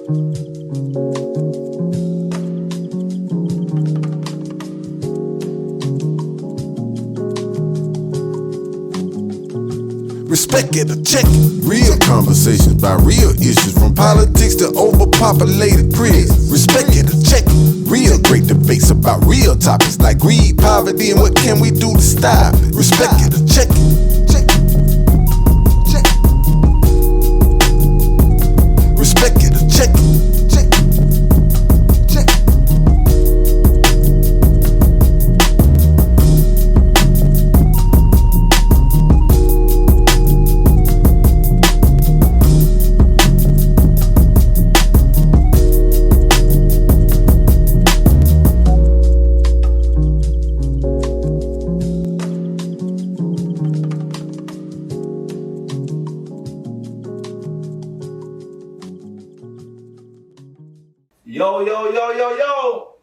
Respect it or check it. Real conversations about real issues, from politics to overpopulated prisons. Respect it or check it. Real great debates about real topics like greed, poverty, and what can we do to stop it. Respect it or check it. Check it. Check it. Respect it or check it. Check it. Check it. Yo.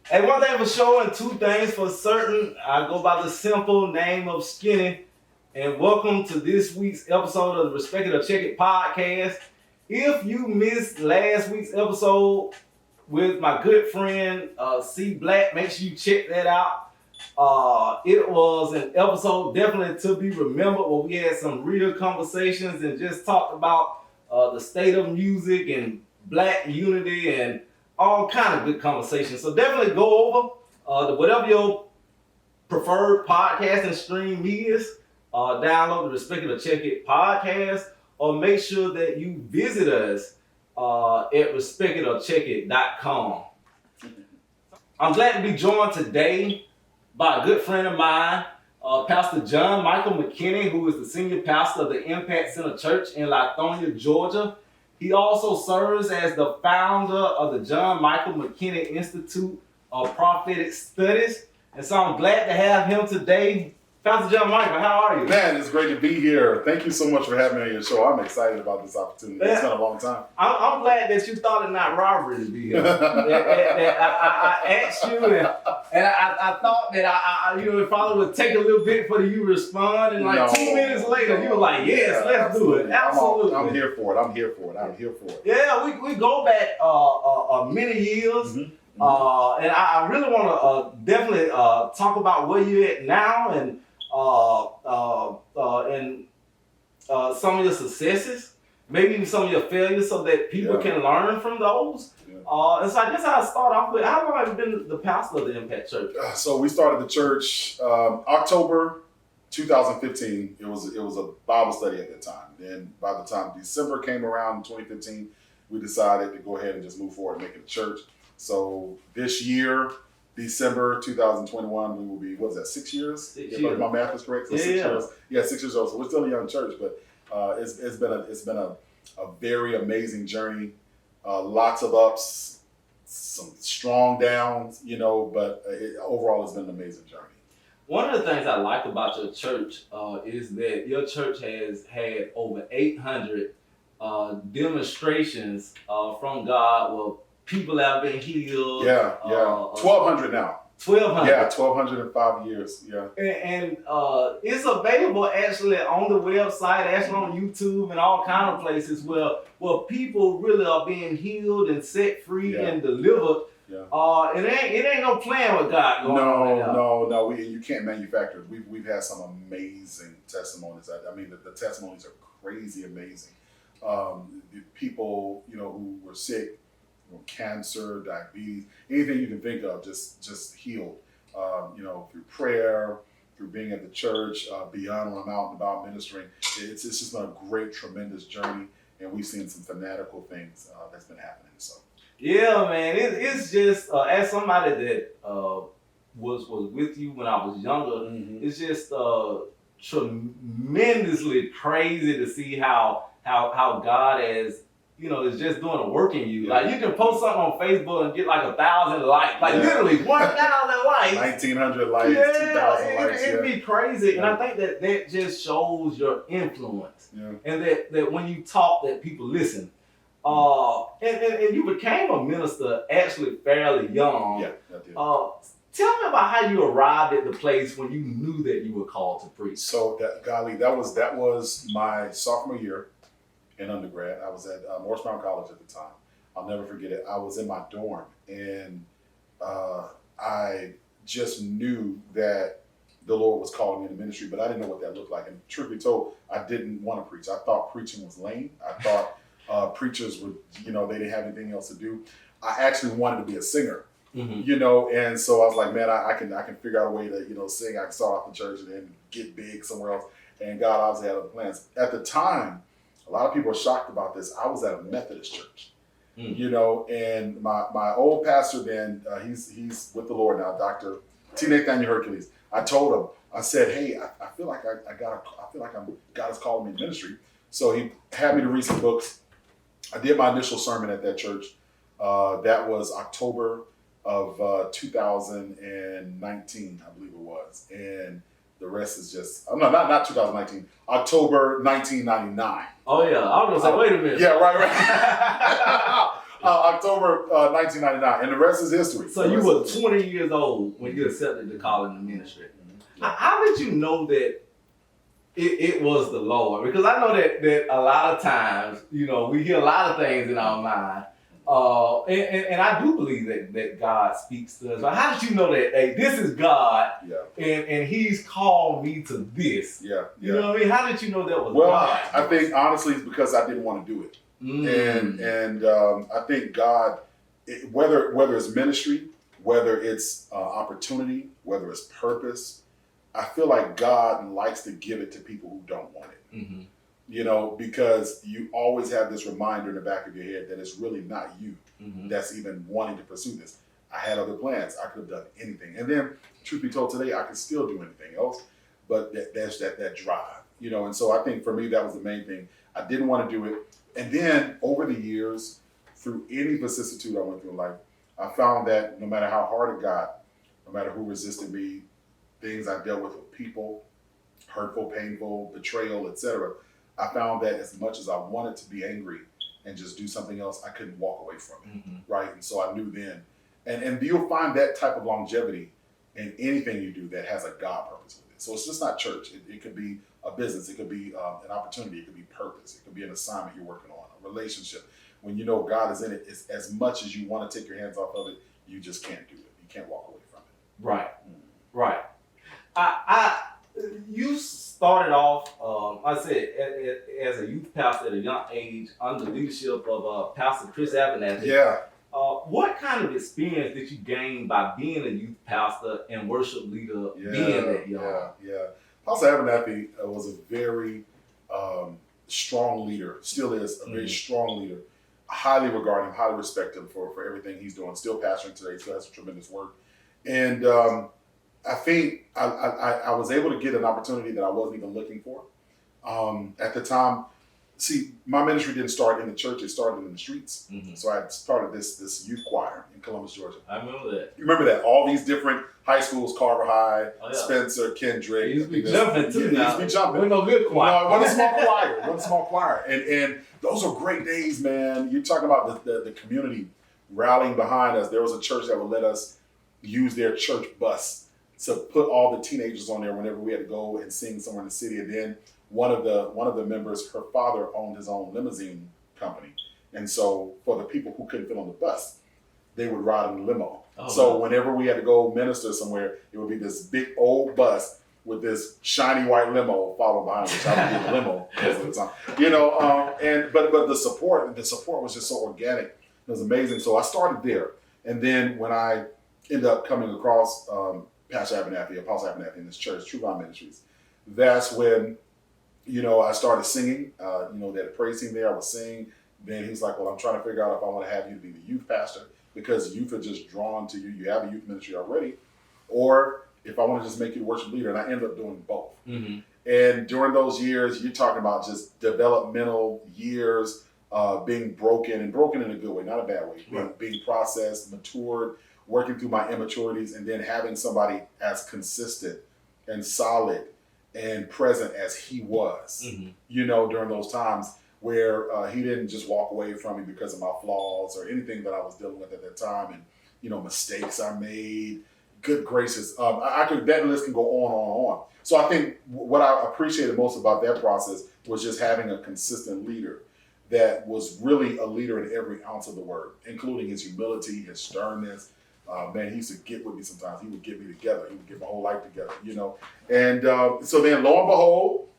Hey, one thing for sure and two things for certain. I go by the simple name of Skinny. And welcome to this week's episode of the Respect It or Check It podcast. If you missed last week's episode with my good friend C Black, make sure you check that out. It was an episode definitely to be remembered where we had some real conversations and just talked about the state of music and Black unity and all kind of good conversations. So definitely go over to whatever your preferred podcast and stream is. Download the Respect It or Check It podcast, or make sure that you visit us at respectitorcheckit.com. I'm glad to be joined today by a good friend of mine, Pastor Jon-Michael McKinny, who is the senior pastor of the Impact Center Church in Lithonia, Georgia. He also serves as the founder of the John-Michael McKinny Institute of Prophetic Studies. And so I'm glad to have him today. Pastor Jon-Michael, how are you? Man, it's great to be here. Thank you so much for having me on your show. I'm excited about this opportunity. It's been a long time. I'm glad that you thought it not robbery to be here. I asked you, and I thought that I it probably would take a little bit for you to respond. And 2 minutes later, you were like, yes, let's do it. Absolutely. I'm here for it. Yeah, we go back many years. Mm-hmm. And I really want to definitely talk about where you're at now and some of your successes, maybe even some of your failures, so that people can learn from those. Yeah. And so I guess I'll start off with, how long have you been the pastor of the Impact Church? So we started the church October 2015. It was a Bible study at that time. Then by the time December came around in 2015, we decided to go ahead and just move forward and make it a church. So this year, December 2021, we will be, what is that, 6 years? 6 years. If my math is correct, so 6 years. Yeah, 6 years old. So we're still a young church, but it's been a very amazing journey. Lots of ups, some strong downs, but overall it's been an amazing journey. One of the things I like about your church is that your church has had over 800 demonstrations from God. Well, people have been healed. 1,200 now. 1,200. Yeah, 1,205 years. Yeah. And it's available actually on the website, actually on YouTube and all kind of places where people really are being healed and set free and delivered. Yeah. It ain't no playing with God going on right now. No. You can't manufacture it. We've had some amazing testimonies. I mean, the testimonies are crazy amazing. The people, who were sick, cancer, diabetes, anything you can think of, just healed. Through prayer, through being at the church, beyond when I'm out and about ministering. It's just been a great, tremendous journey, and we've seen some fanatical things that's been happening. So. Yeah, man, it's just as somebody that was with you when I was younger, it's just tremendously crazy to see how God has, is just doing a work in you. Yeah. Like, you can post something on Facebook and get like 1,000 likes, literally 1,000 likes, 1,900 likes, 2,000 likes. It'd be crazy, and I think that just shows your influence, and that when you talk, that people listen. And you became a minister actually fairly young. Yeah, I did. Tell me about how you arrived at the place when you knew that you were called to preach. So that was my sophomore year in undergrad. I was at Morris Brown College at the time. I'll never forget it. I was in my dorm, and I just knew that the Lord was calling me into ministry, but I didn't know what that looked like. And truth be told, I didn't want to preach. I thought preaching was lame. I thought preachers would, they didn't have anything else to do. I actually wanted to be a singer, and so I was like, man, I can figure out a way to, sing. I can start off in church and then get big somewhere else. And God obviously had other plans. At the time, a lot of people are shocked about this. I was at a Methodist church. And my old pastor then, he's with the Lord now, Dr. T. Nathaniel Hercules. I told him, I said, hey, I feel like God is calling me to ministry. So he had me to read some books. I did my initial sermon at that church. That was October of 2019, I believe it was. And the rest is just, not 2019, October 1999. Oh yeah, I was gonna say, wait a minute. Yeah, right. October 1999, and the rest is history. So you were 20 years old when you accepted the call in the ministry. How did you know that it was the Lord? Because I know that a lot of times, we hear a lot of things in our mind. And I do believe that God speaks to us. But how did you know that, hey, this is God, and He's called me to this? Yeah. You know what I mean? How did you know that was God? I think honestly it's because I didn't want to do it. And I think God, whether it's ministry, whether it's opportunity, whether it's purpose, I feel like God likes to give it to people who don't want it. Because you always have this reminder in the back of your head that it's really not you that's even wanting to pursue this. I had other plans. I could have done anything. And then, truth be told, today I could still do anything else, but there's that drive, and so I think for me, that was the main thing. I didn't want to do it. And then over the years, through any vicissitude I went through in life, I found that no matter how hard it got, no matter who resisted me, things I dealt with people, hurtful, painful, betrayal, etc., I found that as much as I wanted to be angry and just do something else, I couldn't walk away from it, right? And so I knew then. And you'll find that type of longevity in anything you do that has a God purpose with it. So it's just not church. It could be a business. It could be an opportunity. It could be purpose. It could be an assignment you're working on, a relationship. When you know God is in it, it's as much as you want to take your hands off of it, you just can't do it. You can't walk away from it. Right. Right. You started off, I said, as a youth pastor at a young age under the leadership of Pastor Chris Abernathy. Yeah. What kind of experience did you gain by being a youth pastor and worship leader being that young? Yeah. Pastor Abernathy was a very strong leader, still is a very strong leader. I highly regard him, highly respect him for everything he's doing. Still pastoring today, still has tremendous work. And I think I was able to get an opportunity that I wasn't even looking for. At the time, see, my ministry didn't start in the church, it started in the streets. So I started this youth choir in Columbus, Georgia. I remember that. You remember that? All these different high schools, Carver High, Spencer, Kendrick. He used to be jumping too now. He used to be jumping. We're no good choir. No, it wasn't a small choir. And those were great days, man. You're talking about the community rallying behind us. There was a church that would let us use their church bus to put all the teenagers on there whenever we had to go and sing somewhere in the city. And then one of the members, her father owned his own limousine company. And so for the people who couldn't fit on the bus, they would ride in the limo. So whenever we had to go minister somewhere, it would be this big old bus with this shiny white limo followed behind, which I would be in the limo most of the time. But the support was just so organic. It was amazing. So I started there. And then when I ended up coming across Pastor Abernathy, Apostle Abernathy in this church, True Vine Ministries, that's when, I started singing. They had a praise team there. I was singing. Then he was like, well, I'm trying to figure out if I want to have you to be the youth pastor because youth are just drawn to you. You have a youth ministry already. Or if I want to just make you the worship leader. And I ended up doing both. And during those years, you're talking about just developmental years, being broken in a good way, not a bad way, being processed, matured, working through my immaturities, and then having somebody as consistent and solid and present as he was, during those times where he didn't just walk away from me because of my flaws or anything that I was dealing with at that time. And, mistakes I made, good gracious. That list can go on. So I think what I appreciated most about that process was just having a consistent leader that was really a leader in every ounce of the word, including his humility, his sternness. Man, he used to get with me sometimes. He would get me together. He would get my whole life together, And so then, lo and behold,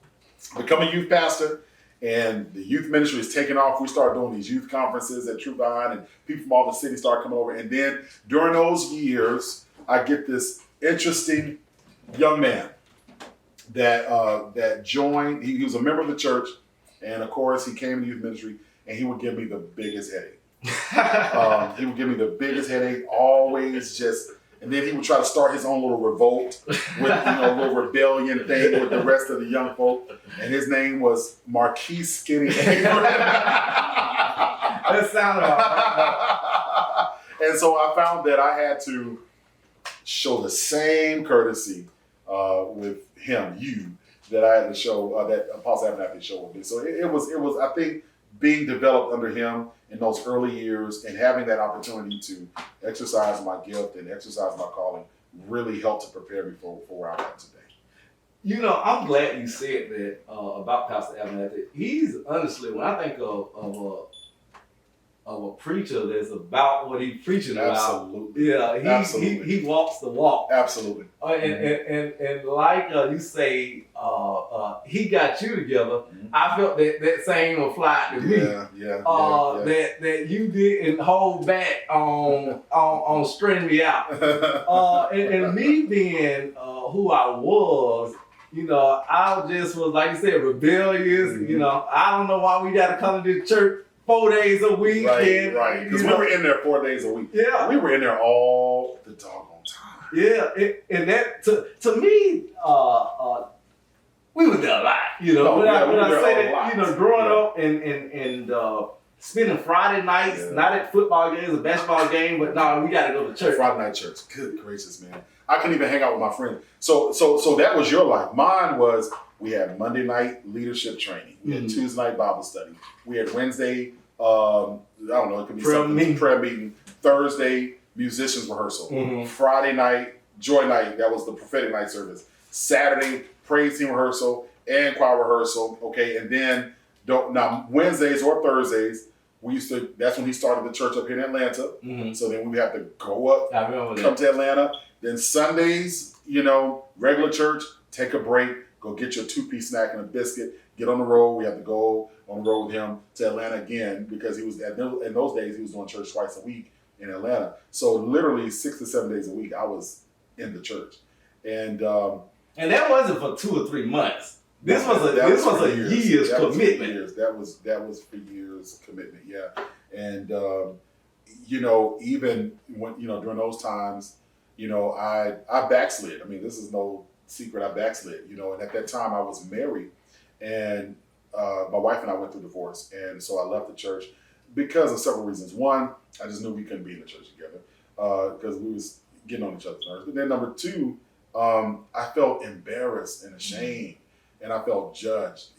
become a youth pastor, and the youth ministry is taking off. We start doing these youth conferences at True Vine, and people from all the cities start coming over. And then during those years, I get this interesting young man that joined. He was a member of the church, and of course, he came to youth ministry, and he would give me the biggest headache. He would give me the biggest headache, always just, and then he would try to start his own little revolt with, a little rebellion thing with the rest of the young folk. And his name was Marquise Skinny. That sounded right. And so I found that I had to show the same courtesy with him, that I had to show, that Apostle Abernathy showed with me. So it was, I think, being developed under him in those early years and having that opportunity to exercise my gift and exercise my calling really helped to prepare me for where I'm at today. I'm glad you said that about Pastor Abernathy. He's honestly, when I think of a preacher that's about what he's preaching Absolutely. about, he walks the walk. Absolutely. And like you say, he got you together. Mm-hmm. I felt that same applied to me. That you didn't hold back on straightening me out. And me being who I was, I just was, like you said, rebellious. Mm-hmm. I don't know why we got to come to this church 4 days a week. Right. Because we were in there 4 days a week. Yeah. We were in there all the doggone time. Yeah. And that, to me, we were there a lot. When I say that, growing up and spending Friday nights, not at football games or basketball game, but no, we got to go to church. Friday night church. Good gracious, man. I couldn't even hang out with my friends. So that was your life. Mine was, we had Monday night leadership training. We had Tuesday night Bible study. We had Wednesday, I don't know, it could be prayer meeting. Thursday, musicians rehearsal. Mm-hmm. Friday night, joy night. That was the prophetic night service. Saturday, praise team rehearsal and choir rehearsal. Okay, and then now Wednesdays or Thursdays, that's when he started the church up here in Atlanta. Mm-hmm. So then we would have to go up, come to Atlanta. Then Sundays, regular church, take a break, go get your 2-piece snack and a biscuit, get on the road. We have to go on the road with him to Atlanta again because he was in those days he was doing church twice a week in Atlanta. So literally 6 to 7 days a week I was in the church, and that wasn't for 2 or 3 months. This was a year's commitment. That was for years commitment. Yeah, and even when during those times, I backslid. I mean, this is no secret. I backslid. And at that time I was married, and my wife and I went through divorce, and so I left the church because of several reasons. One, I just knew we couldn't be in the church together because we was getting on each other's nerves. But then number two, I felt embarrassed and ashamed, and I felt judged.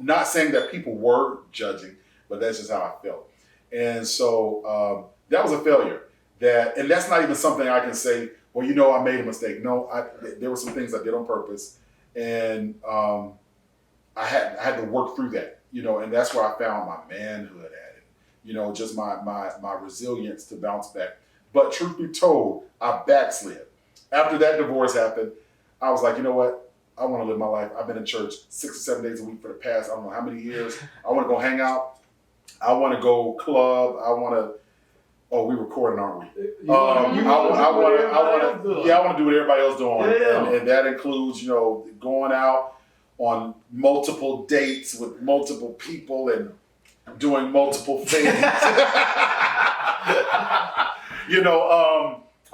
Not saying that people were judging, but that's just how I felt. And so that was a failure. And that's not even something I can say, well, I made a mistake. No, there were some things I did on purpose, and I had to work through that, and that's where I found my manhood at it, just my resilience to bounce back. But truth be told, I backslid. After that divorce happened, I was like, you know what? I want to live my life. I've been in church 6 or 7 days a week for the past, I don't know how many years. I want to go hang out. I want to go club. I want to. Oh, we recording, aren't we? I want to do what everybody else doing, and that includes, going out on multiple dates with multiple people and doing multiple things.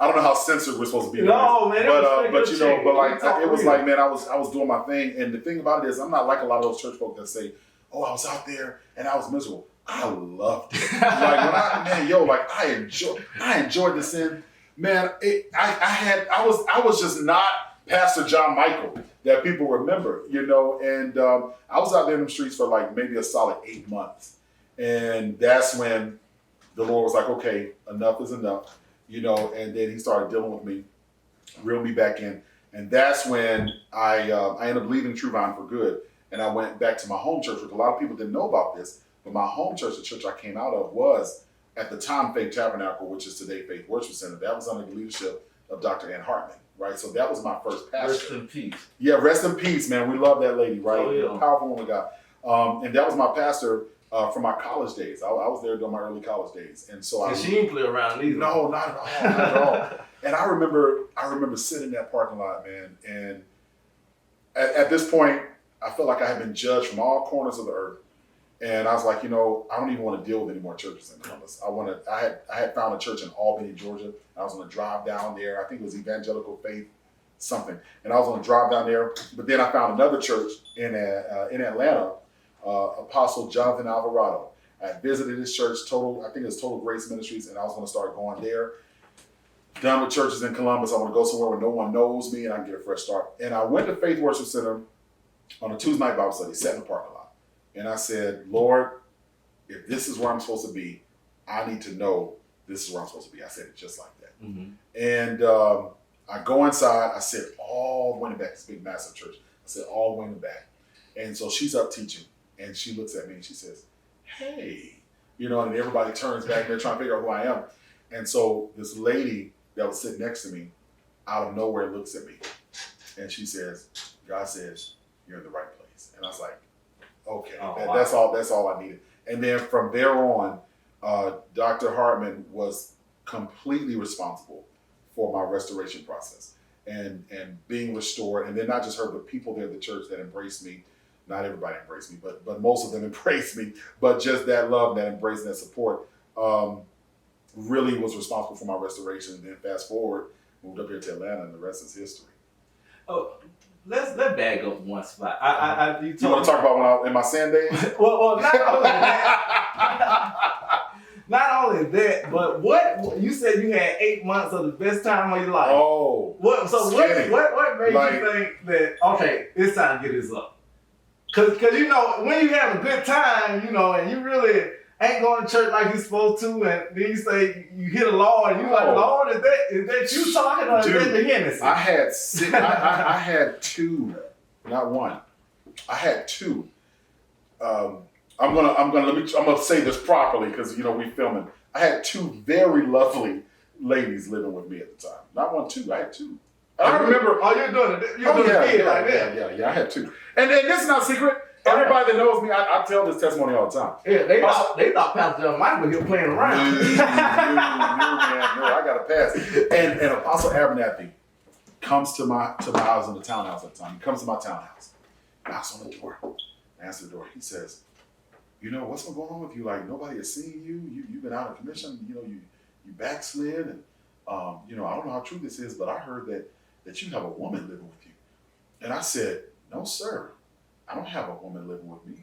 I don't know how censored we're supposed to be. No, man. But it was like, man, I was doing my thing, and the thing about it is, I'm not like a lot of those church folk that say, "Oh, I was out there and I was miserable." I loved it. I enjoyed the sin. Man, I was just not Pastor Jon-Michael that people remember, and I was out there in the streets for like maybe a solid 8 months. And that's when the Lord was like, okay, enough is enough, and then he started dealing with me, reeled me back in. And that's when I ended up leaving True Vine for good. And I went back to my home church, which a lot of people didn't know about this. But my home church, the church I came out of, was at the time Faith Tabernacle, which is today Faith Worship Center. That was under the leadership of Dr. Ann Hartman, right? So that was my first pastor. Rest in peace. Yeah, rest in peace, man. We love that lady, right? Oh, yeah. Powerful woman of God. And that was my pastor from my college days. I was there during my early college days. And so And she ain't play around either. No, not at all. Not at all. And I remember sitting in that parking lot, man. And at this point, I felt like I had been judged from all corners of the earth. And I was like, I don't even want to deal with any more churches in Columbus. I had found a church in Albany, Georgia. I was going to drive down there. I think it was Evangelical Faith something. And I was going to drive down there. But then I found another church in Atlanta, Apostle Jonathan Alvarado. I visited his church, I think it was Total Grace Ministries, and I was going to start going there. Done with churches in Columbus. I want to go somewhere where no one knows me and I can get a fresh start. And I went to Faith Worship Center on a Tuesday night Bible study, sat in the parking lot. And I said, Lord, if this is where I'm supposed to be, I need to know this is where I'm supposed to be. I said it just like that. Mm-hmm. And I go inside. I sit all the way in the back. It's a big, massive church. I sit all the way in the back. And so she's up teaching. And she looks at me and she says, hey. And everybody turns back. They're trying to figure out who I am. And so this lady that was sitting next to me, out of nowhere, looks at me. And she says, God says, you're in the right place. And I was like, okay, wow. That's all I needed. And then from there on, Dr. Hartman was completely responsible for my restoration process and being restored. And then not just her, but people there at the church that embraced me. Not everybody embraced me, but most of them embraced me. But just that love, that embrace, and that support really was responsible for my restoration. And then fast forward, moved up here to Atlanta, and the rest is history. Oh, let's back up one spot. You want to talk about when I was in my sand days? well, not only that. Not only that, but what you said you had 8 months of the best time of your life. Oh, what made you think that it's time to get this up? Cause when you have a good time, and you really ain't going to church like you're supposed to, and then you say you hit a Lord, and you're like, Lord, is that you talking or is that the Hennessy? I had I had two, not one. I had two. I'm gonna say this properly because we filming. I had two very lovely ladies living with me at the time. Not one, two. I had two. I remember. Oh, you're doing it. You're doing it like that. Yeah. I had two. And this is not secret. Everybody that knows me, I tell this testimony all the time. Yeah, they thought Pastor Jon-Michael was here playing around. No, I got a pass. And Apostle Abernathy comes to my house in the townhouse at the time. He comes to my townhouse, knocks on the door, answers the door. He says, what's going on with you? Like, nobody is seeing you. You've been out of commission. You backslid. And, I don't know how true this is, but I heard that you have a woman living with you. And I said, no, sir. I don't have a woman living with me.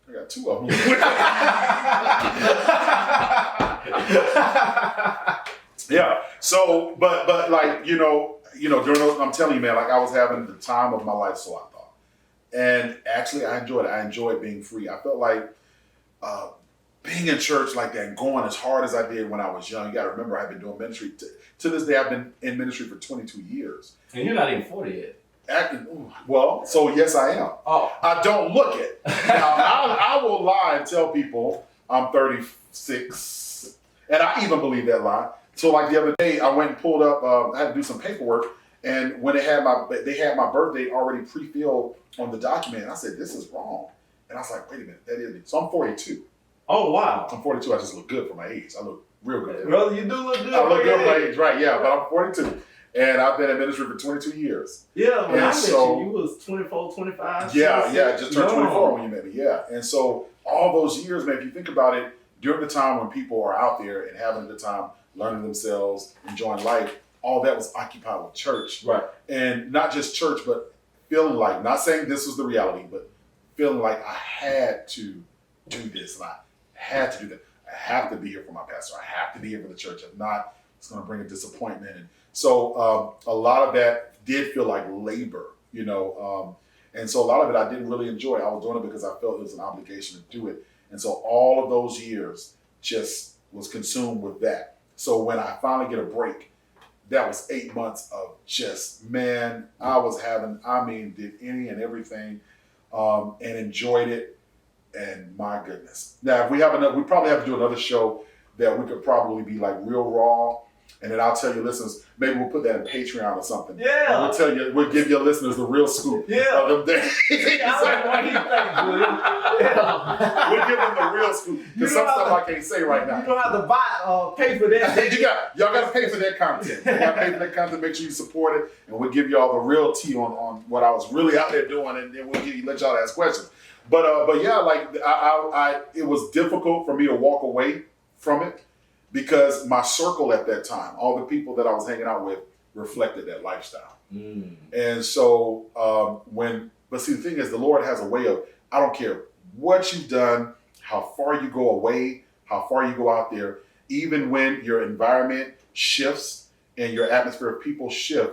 I got two of them living with me. Yeah. So, but like, during those, I'm telling you, man, like I was having the time of my life, so I thought. And actually, I enjoyed it. I enjoyed being free. I felt like being in church like that and going as hard as I did when I was young. You got to remember, I've been doing ministry. To this day, I've been in ministry for 22 years. And you're not even 40 yet. Well, so yes, I am. Oh. I don't look it. Now, I will lie and tell people I'm 36. And I even believe that lie. So like the other day, I went and pulled up, I had to do some paperwork. And when they had my birthday already pre-filled on the document, and I said, this is wrong. And I was like, wait a minute, that is it. So I'm 42. Oh, wow. I'm 42. I just look good for my age. I look real good. Brother, you do look good. I look good for my age, right, yeah. But I'm 42. And I've been in ministry for 22 years. Yeah, when I met you was 24, 25. Yeah, just turned 24 when you met me, yeah. And so all those years, man, if you think about it, during the time when people are out there and having a good time, learning themselves, enjoying life, all that was occupied with church. Right. And not just church, but feeling like, not saying this was the reality, but feeling like I had to do this. And I had to do that. I have to be here for my pastor. I have to be here for the church. If not, it's going to bring a disappointment. And so a lot of that did feel like labor, and so a lot of it I didn't really enjoy. I was doing it because I felt it was an obligation to do it. And so all of those years just was consumed with that. So when I finally get a break, that was 8 months of just, man, I was having, did any and everything and enjoyed it. And my goodness. Now, if we probably have to do another show that we could probably be like real raw. And then I'll tell your listeners, maybe we'll put that in Patreon or something. Yeah. And we'll give your listeners the real scoop. Yeah. Of them days. I like what he thinks, William. Yeah. We'll give them the real scoop. Because some stuff I can't say right now. You don't have to pay for that. Y'all got to pay for that content. You got to pay for that content. Make sure you support it. And we'll give y'all the real tea on what I was really out there doing. And then we'll let y'all ask questions. But yeah, like it was difficult for me to walk away from it because my circle at that time, all the people that I was hanging out with, reflected that lifestyle. And so but see, the thing is, the Lord has a way of, I don't care what you've done, how far you go away, how far you go out there, even when your environment shifts and your atmosphere of people shift,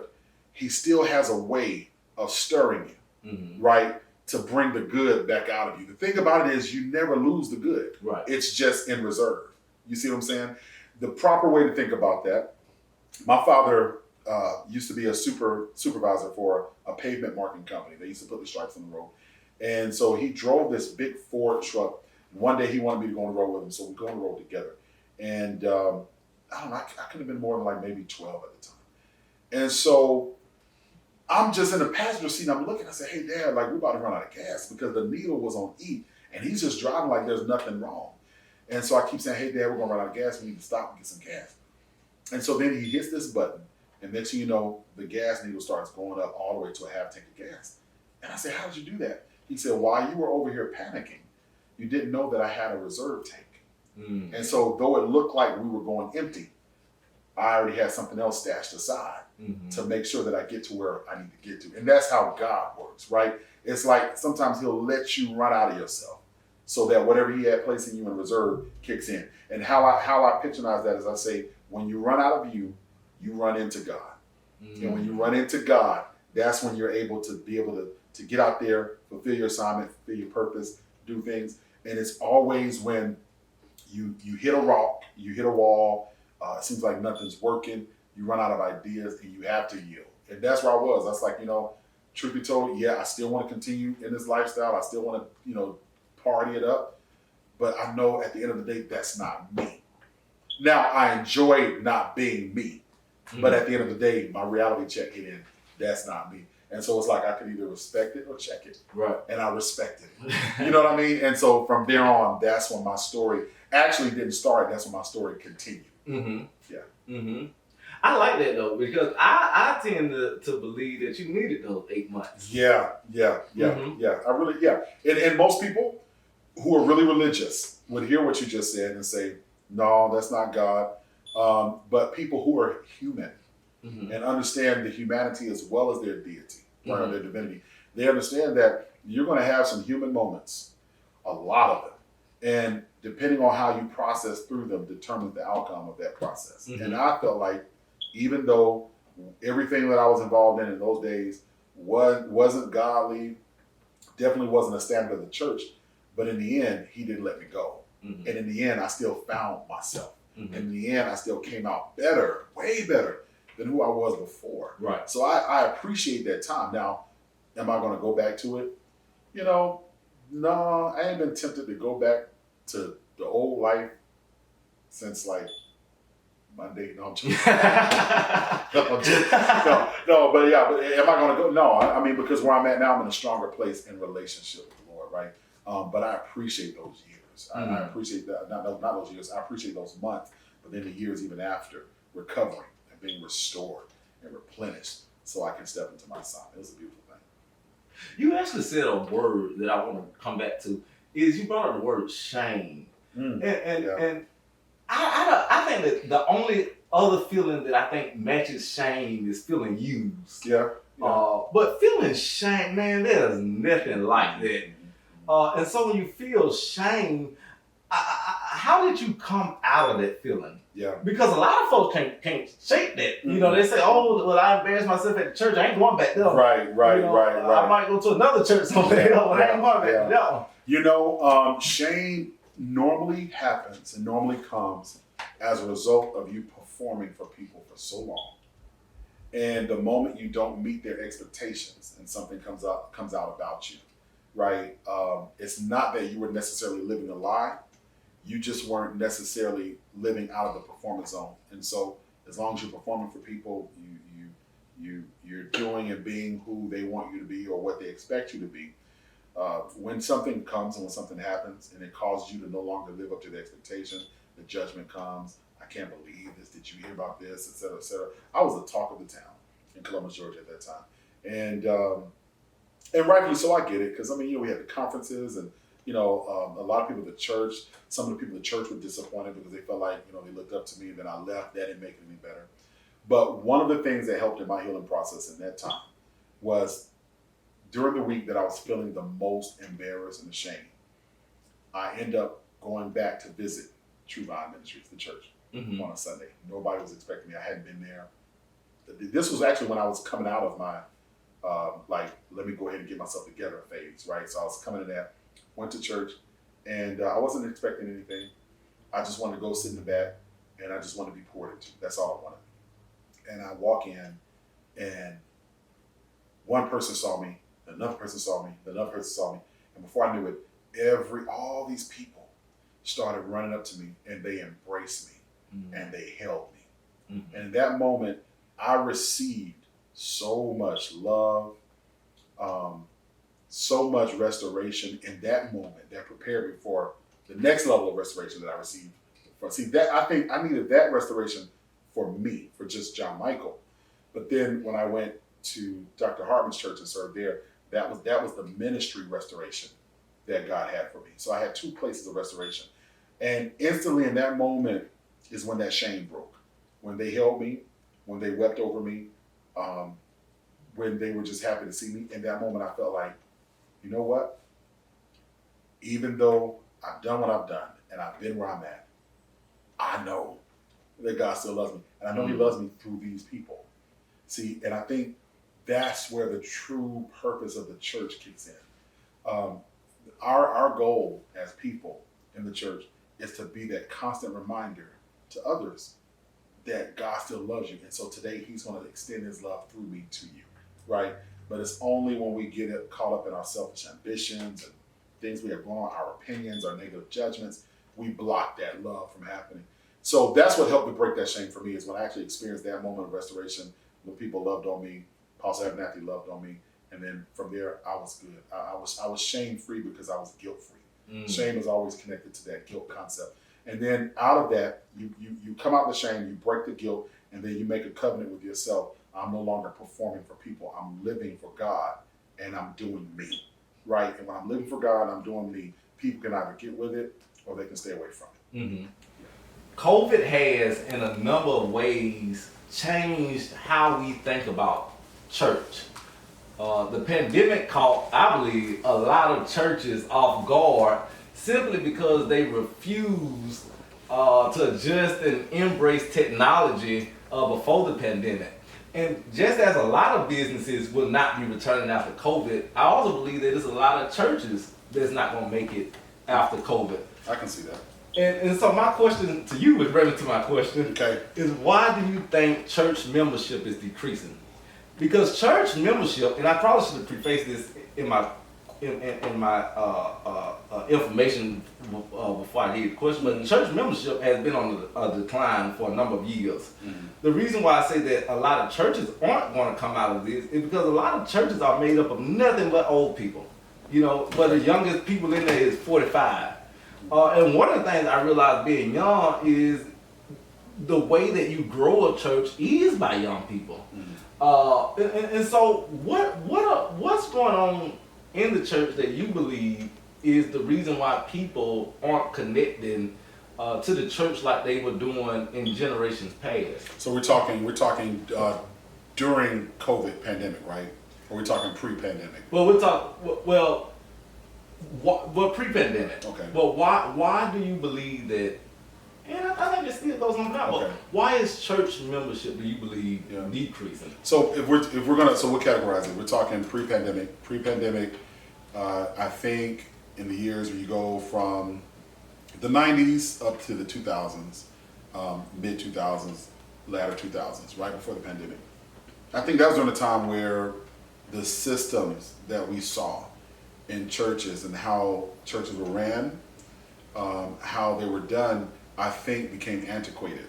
he still has a way of stirring you, right? To bring the good back out of you. The thing about it is you never lose the good. Right. It's just in reserve. You see what I'm saying? The proper way to think about that, my father used to be a supervisor for a pavement marking company. They used to put the stripes on the road. And so he drove this big Ford truck. One day he wanted me to go on the road with him, so we go on the road together. And I don't know, I could have been more than like maybe 12 at the time. And so I'm just in the passenger seat. I'm looking. I said, "Hey, Dad, like we're about to run out of gas because the needle was on E, and he's just driving like there's nothing wrong." And so I keep saying, "Hey, Dad, we're gonna run out of gas. We need to stop and get some gas." And so then he hits this button, and next thing you know, the gas needle starts going up all the way to a half tank of gas. And I said, "How did you do that?" He said, "While you were over here panicking, you didn't know that I had a reserve tank. And so though it looked like we were going empty, I already had something else stashed aside to make sure that I get to where I need to get to." And that's how God works, right? It's like sometimes he'll let you run out of yourself so that whatever he had placing you in reserve kicks in. And how I picturize that is I say, when you run out of you, you run into God. And when you run into God, that's when you're able to get out there, fulfill your assignment, fulfill your purpose, do things. And it's always when you hit a rock, you hit a wall, it seems like nothing's working, you run out of ideas and you have to yield. And that's where I was. I was like, truth be told, yeah, I still want to continue in this lifestyle. I still want to, party it up. But I know at the end of the day, that's not me. Now, I enjoy not being me. But at the end of the day, my reality check hit in. That's not me. And so it's like I could either respect it or check it. Right. And I respected it. You know what I mean? And so from there on, that's when my story actually didn't start. That's when my story continued. Yeah. I like that though, because I tend to believe that you needed those 8 months. Yeah. I really, And most people who are really religious would hear what you just said and say, no, that's not God. But people who are human and understand the humanity as well as their deity, right, or their divinity, they understand that you're going to have some human moments, a lot of them. And depending on how you process through them determines the outcome of that process. And I felt like even though everything that I was involved in those days wasn't godly, definitely wasn't a standard of the church, but in the end, he didn't let me go. And in the end, I still found myself. And in the end, I still came out better, way better than who I was before. Right. So I appreciate that time. Now, am I going to go back to it? No, I ain't been tempted to go back to the old life since like Monday. No, I'm joking. No, but yeah, but am I going to go? No, I mean, because where I'm at now, I'm in a stronger place in relationship with the Lord, right? But I appreciate those years. I appreciate that, not those years, I appreciate those months, but then the years even after, recovering and being restored and replenished so I can step into my assignment. It was a beautiful thing. You actually said a word that I want to come back to, is you brought up the word shame. And I think that the only other feeling that I think matches shame is feeling used. But feeling shame, man, there's nothing like that. And so when you feel shame, how did you come out of that feeling? Because a lot of folks can't shake that. They say, "Oh, well, I embarrassed myself at the church. I ain't going back there." Right. I might go to another church someday, but I ain't going back there. Shame normally happens and normally comes as a result of you performing for people for so long. And the moment you don't meet their expectations and something comes out about you, right? It's not that you were necessarily living a lie. You just weren't necessarily living out of the performance zone. And so as long as you're performing for people, you're doing and being who they want you to be or what they expect you to be. When something comes and when something happens and it causes you to no longer live up to the expectation, the judgment comes. I can't believe this. Did you hear about this? Et cetera, et cetera. I was the talk of the town in Columbus, Georgia at that time. And rightfully so, I get it. Because, I mean, we had the conferences and, a lot of people at the church, some of the people at the church were disappointed because they felt like, they looked up to me and then I left. That didn't make it any better. But one of the things that helped in my healing process in that time was during the week that I was feeling the most embarrassed and ashamed, I ended up going back to visit True Vine Ministries, the church, on a Sunday. Nobody was expecting me. I hadn't been there. This was actually when I was coming out of my, let me go ahead and get myself together phase, right? So I was coming in that, went to church, and I wasn't expecting anything. I just wanted to go sit in the back, and I just wanted to be poured into. That's all I wanted. And I walk in, and one person saw me, another person saw me, another person saw me, and before I knew it, all these people started running up to me, and they embraced me, and they held me. And in that moment, I received so much love, so much restoration in that moment that prepared me for the next level of restoration that I received. I think I needed that restoration for me, for just John-Michael. But then when I went to Dr. Hartman's church and served there, that was the ministry restoration that God had for me. So I had two places of restoration. And instantly in that moment is when that shame broke. When they held me, when they wept over me, when they were just happy to see me. In that moment I felt like, you know what? Even though I've done what I've done and I've been where I'm at, I know that God still loves me. And I know He loves me through these people. See, and I think that's where the true purpose of the church kicks in. Our goal as people in the church is to be that constant reminder to others that God still loves you. And so today He's going to extend His love through me to you, right? But it's only when we get caught up in our selfish ambitions and things we have going on, our opinions, our negative judgments, we block that love from happening. So that's what helped me break that shame for me, is when I actually experienced that moment of restoration, when people loved on me, Pastor Abernathy loved on me, and then from there I was good. I was shame free because I was guilt free. Shame is always connected to that guilt concept. And then out of that, you come out the shame, you break the guilt, and then you make a covenant with yourself. I'm no longer performing for people. I'm living for God, and I'm doing me, right? And when I'm living for God and I'm doing me, people can either get with it or they can stay away from it. COVID has, in a number of ways, changed how we think about church. The pandemic caught, I believe, a lot of churches off guard simply because they refused to adjust and embrace technology before the pandemic. And just as a lot of businesses will not be returning after COVID, I also believe that there's a lot of churches that's not going to make it after COVID. I can see that. And so my question to you is relevant to my question. Okay. Is why do you think church membership is decreasing? Because church membership, and I probably should have prefaced this in my information before I gave the question, but church membership has been on a decline for a number of years. The reason why I say that a lot of churches aren't going to come out of this is because a lot of churches are made up of nothing but old people. But the youngest people in there is 45. And one of the things I realized being young is the way that you grow a church is by young people. And so what's going on in the church that you believe is the reason why people aren't connecting to the church like they were doing in generations past? So we're talking during COVID pandemic, right? Or we're talking pre-pandemic? Well, pre-pandemic. Okay. But why do you believe that? And I think it still goes on now. Okay. But why is church membership, do you believe, decreasing? So if we'll categorize it. We're talking pre-pandemic. Pre-pandemic, I think in the years where you go from the 90s up to the 2000s, mid 2000s, latter 2000s, right before the pandemic. I think that was during a time where the systems that we saw in churches and how churches were ran, how they were done, I think became antiquated.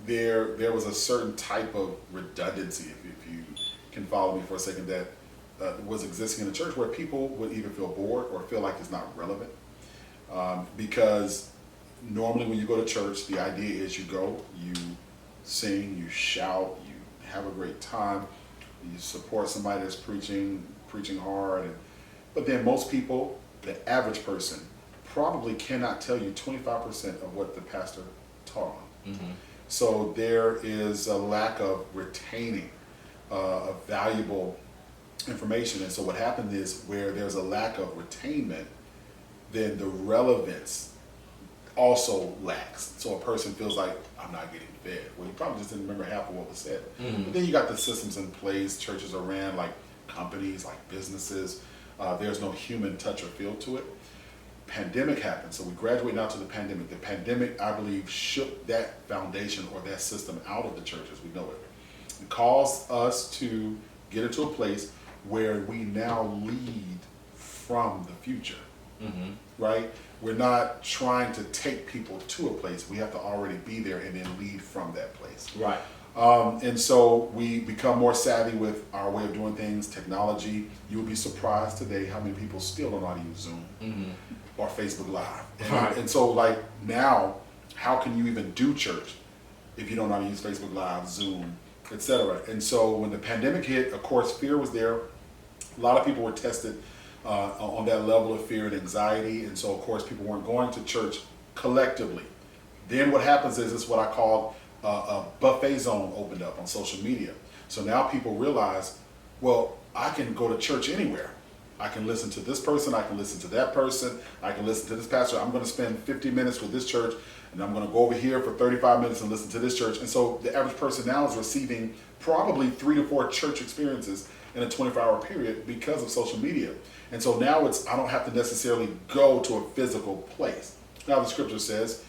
There was a certain type of redundancy, if you can follow me for a second, that was existing in the church where people would either feel bored or feel like it's not relevant. Because normally when you go to church, the idea is you go, you sing, you shout, you have a great time, you support somebody that's preaching hard. But then most people, the average person, probably cannot tell you 25% of what the pastor taught on. Mm-hmm. So there is a lack of retaining of valuable information. And so what happened is where there's a lack of retainment, then the relevance also lacks. So a person feels like, I'm not getting fed. Well, you probably just didn't remember half of what was said. Mm-hmm. But then you got the systems in place. Churches are ran like companies, like businesses. There's no human touch or feel to it. Pandemic happened. So we graduate now to the pandemic. The pandemic, I believe, shook that foundation or that system out of the church as we know it. It caused us to get into a place where we now lead from the future, mm-hmm. right? We're not trying to take people to a place. We have to already be there and then lead from that place. Right. And so we become more savvy with our way of doing things, technology. You would be surprised today how many people still don't know how to use Zoom mm-hmm. or Facebook Live. And so like now, how can you even do church if you don't know how to use Facebook Live, Zoom, etc.? And so when the pandemic hit, of course, fear was there. A lot of people were tested on that level of fear and anxiety. And so, of course, people weren't going to church collectively. Then what happens is what I call a buffet zone opened up on social media. So now people realize, well, I can go to church anywhere. I can listen to this person, I can listen to that person, I can listen to this pastor. I'm going to spend 50 minutes with this church, and I'm going to go over here for 35 minutes and listen to this church. And so the average person now is receiving probably 3 to 4 church experiences in a 24-hour period because of social media. And so now I don't have to necessarily go to a physical place. Now the scripture says,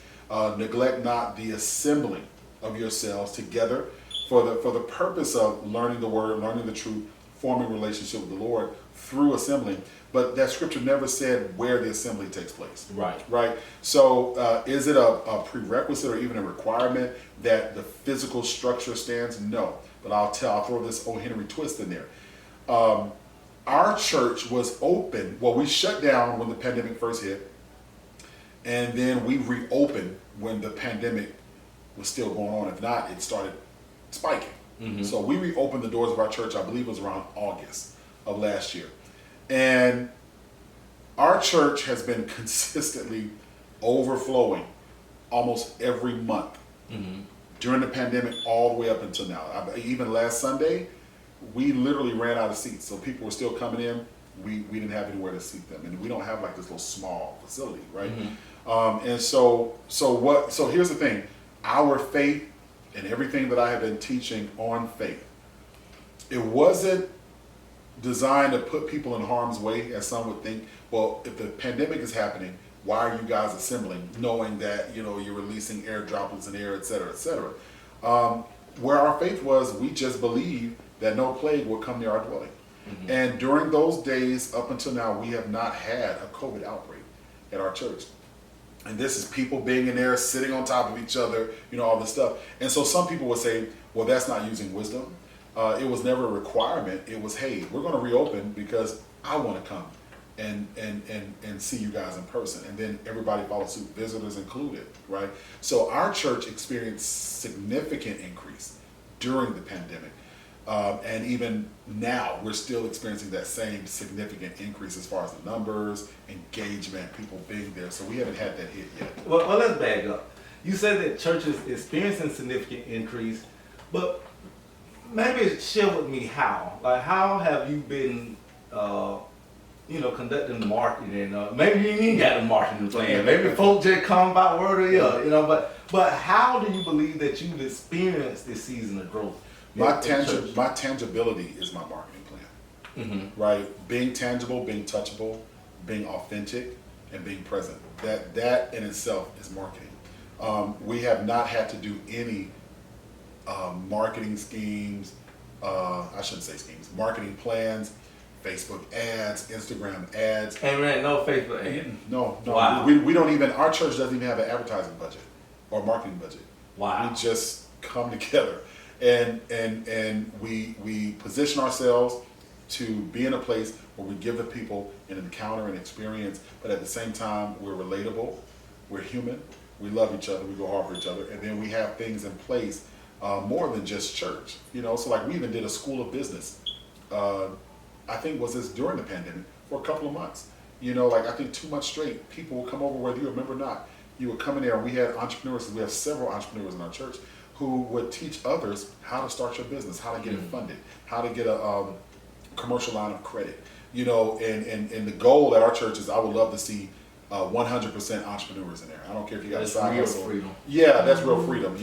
neglect not the assembling of yourselves together for the purpose of learning the word, learning the truth, forming a relationship with the Lord through assembling. But that scripture never said where the assembly takes place. Right. So is it a prerequisite or even a requirement that the physical structure stands? No. But I'll throw this O. Henry twist in there. Our church was open. Well, we shut down when the pandemic first hit, and then we reopened when the pandemic was still going on. If not, it started spiking. Mm-hmm. So we reopened the doors of our church, I believe it was around August of last year. And our church has been consistently overflowing almost every month mm-hmm. during the pandemic all the way up until now. Even last Sunday, we literally ran out of seats. So people were still coming in. We didn't have anywhere to seat them. And we don't have like this little small facility, right? Mm-hmm. And so here's the thing. Our faith and everything that I have been teaching on faith, it wasn't designed to put people in harm's way, as some would think. Well, if the pandemic is happening, why are you guys assembling, knowing that you're releasing air droplets in the air, et cetera, et cetera? Where our faith was, we just believe that no plague will come near our dwelling. Mm-hmm. And during those days, up until now, we have not had a COVID outbreak at our church. And this is people being in there, sitting on top of each other, all this stuff. And so some people would say, well, that's not using wisdom. It was never a requirement. It was, hey, we're going to reopen because I want to come and see you guys in person. And then everybody followed suit, visitors included, right? So our church experienced significant increase during the pandemic. And even now, we're still experiencing that same significant increase as far as the numbers, engagement, people being there. So we haven't had that hit yet. Well, let's back up. You said that church is experiencing significant increase, but maybe share with me how. Like, how have you been, conducting the marketing? Maybe you ain't got a marketing plan. Maybe folks just come by word of ear, But how do you believe that you've experienced this season of growth? My tangibility is my marketing plan, mm-hmm. right? Being tangible, being touchable, being authentic, and being present. That in itself is marketing. We have not had to do any marketing schemes. I shouldn't say schemes. Marketing plans, Facebook ads, Instagram ads. And man, no Facebook ad. No. Wow. We don't even, our church doesn't even have an advertising budget or marketing budget. Wow. We just come together and we position ourselves to be in a place where we give the people an encounter and experience, but at the same time, we're relatable, we're human, we love each other, we go hard for each other, and then we have things in place more than just church. So like we even did a school of business. I think was this during the pandemic for a couple of months. Like I think 2 months straight, people would come over, whether you remember or not. You would come in there, and we had entrepreneurs. We have several entrepreneurs in our church who would teach others how to start your business, how to get it funded, how to get a commercial line of credit. And the goal at our church is I would love to see 100% entrepreneurs in there. I don't care if you got a side hustle. Freedom. Yeah, that's real freedom,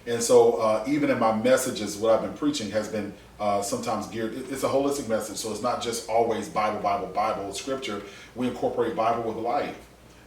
And so even in my messages, what I've been preaching has been sometimes geared, it's a holistic message. So it's not just always Bible, scripture. We incorporate Bible with life.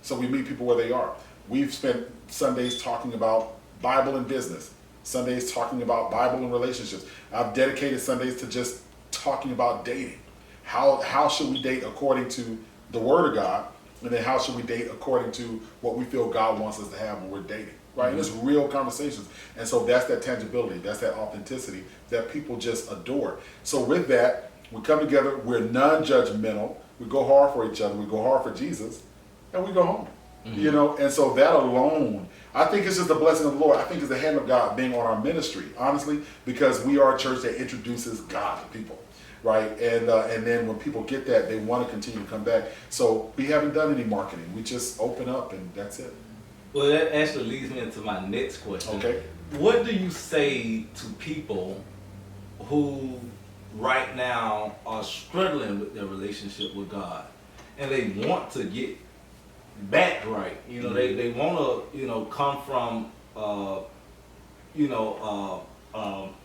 So we meet people where they are. We've spent Sundays talking about Bible and business, Sundays talking about Bible and relationships. I've dedicated Sundays to just talking about dating. How should we date according to the Word of God? And then how should we date according to what we feel God wants us to have when we're dating, right? And it's real conversations. And so that's that tangibility, that's that authenticity that people just adore. So with that, we come together, we're non-judgmental, we go hard for each other, we go hard for Jesus, and we go home. And so that alone, I think it's just a blessing of the Lord. I think it's the hand of God being on our ministry, honestly, because we are a church that introduces God to people. Right, and then when people get that, they want to continue to come back. So we haven't done any marketing. We just open up, and that's it. Well, that actually leads me into my next question. Okay. What do you say to people who right now are struggling with their relationship with God, and they want to get back right? They want to come from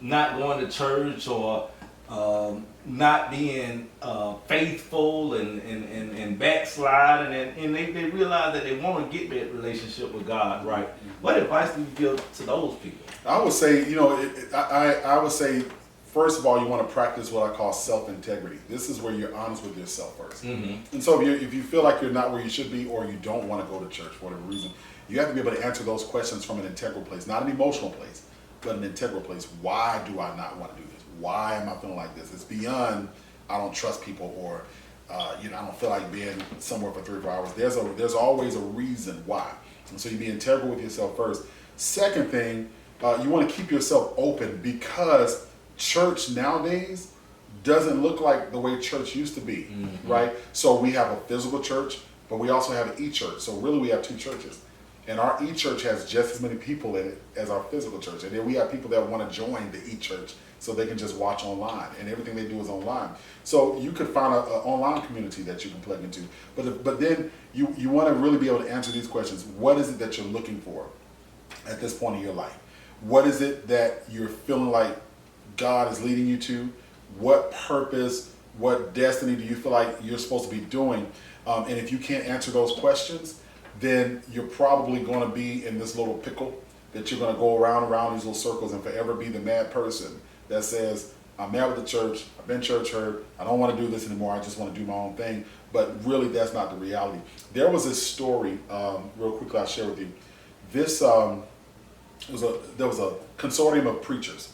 not going to church or not being faithful and backsliding, and they realize that they want to get that relationship with God right. What advice do you give to those people? I would say, I would say, first of all, you want to practice what I call self-integrity. This is where you're honest with yourself first. And so if you feel like you're not where you should be, or you don't want to go to church for whatever reason, you have to be able to answer those questions from an integral place, not an emotional place, but an integral place. Why do I not want to do this? Why am I feeling like this? It's beyond I don't trust people, or I don't feel like being somewhere for 3 or 4 hours. There's always a reason why. And so you be integral with yourself first. Second thing, you want to keep yourself open, because church nowadays doesn't look like the way church used to be, right? So we have a physical church, but we also have an e-church. So really we have 2 churches. And our e-church has just as many people in it as our physical church. And then we have people that want to join the e-church so they can just watch online, and everything they do is online. So you could find an online community that you can plug into. But then you want to really be able to answer these questions. What is it that you're looking for at this point in your life? What is it that you're feeling like God is leading you to? What purpose, what destiny do you feel like you're supposed to be doing? And if you can't answer those questions, then you're probably going to be in this little pickle that you're going to go around these little circles and forever be the mad person that says, I'm mad with the church, I've been church hurt, I don't want to do this anymore, I just want to do my own thing. But really, that's not the reality. There was this story, real quickly I'll share with you. There was a consortium of preachers,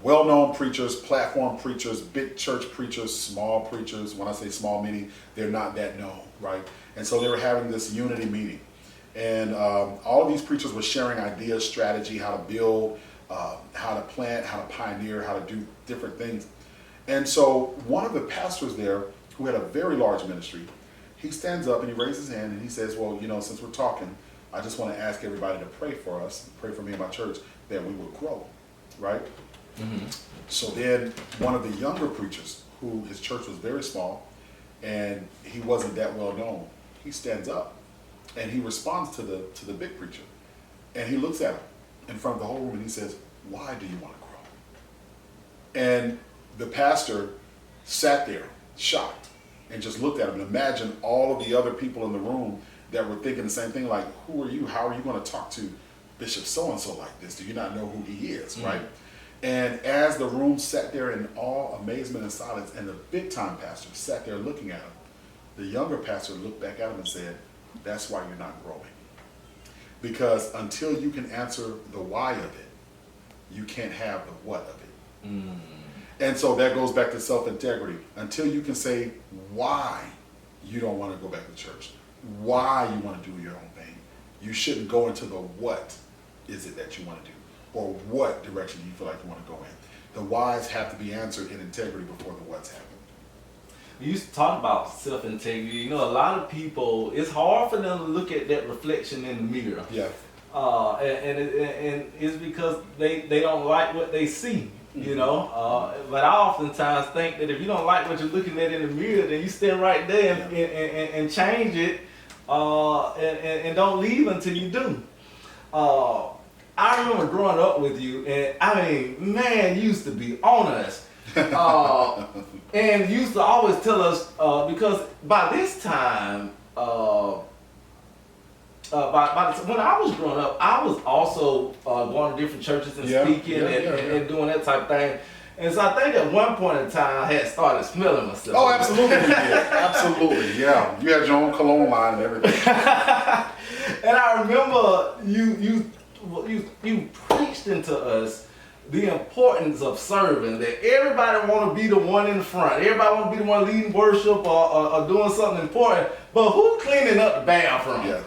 well-known preachers, platform preachers, big church preachers, small preachers. When I say small, meaning they're not that known, right? And so they were having this unity meeting. And all of these preachers were sharing ideas, strategy, how to build, how to plant, how to pioneer, how to do different things. And so one of the pastors there, who had a very large ministry, he stands up and he raises his hand and he says, well, since we're talking, I just want to ask everybody to pray for us, pray for me and my church, that we will grow, right? So then one of the younger preachers, who his church was very small and he wasn't that well known, he stands up and he responds to the big preacher, and he looks at him in front of the whole room and he says, why do you want to grow? And the pastor sat there shocked and just looked at him, and imagine all of the other people in the room that were thinking the same thing, like, who are you? How are you going to talk to Bishop so-and-so like this? Do you not know who he is, right? And as the room sat there in awe, amazement, and silence, and the big time pastor sat there looking at him, the younger pastor looked back at him and said, "That's why you're not growing. Because until you can answer the why of it, you can't have the what of it." And so that goes back to self-integrity. Until you can say why you don't want to go back to church, why you want to do your own thing, you shouldn't go into the what is it that you want to do, or what direction you feel like you want to go in. The whys have to be answered in integrity before the what's happen. You used to talk about self-integrity. You know, a lot of people, it's hard for them to look at that reflection in the mirror. Yeah. And it's because they don't like what they see, you know. But I oftentimes think that if you don't like what you're looking at in the mirror, then you stand right there and change it, and don't leave until you do. I remember growing up with you, and I mean, man, you used to be on us. And used to always tell us, because by this time, when I was growing up, I was also going to different churches and speaking and doing that type of thing. And so I think at one point in time I had started smelling myself. Oh, absolutely, you did. Absolutely, yeah. You had your own cologne line and everything. And I remember you preached into us the importance of serving, that everybody want to be the one in the front. Everybody want to be the one leading worship or doing something important. But who cleaning up the bathroom? Yeah,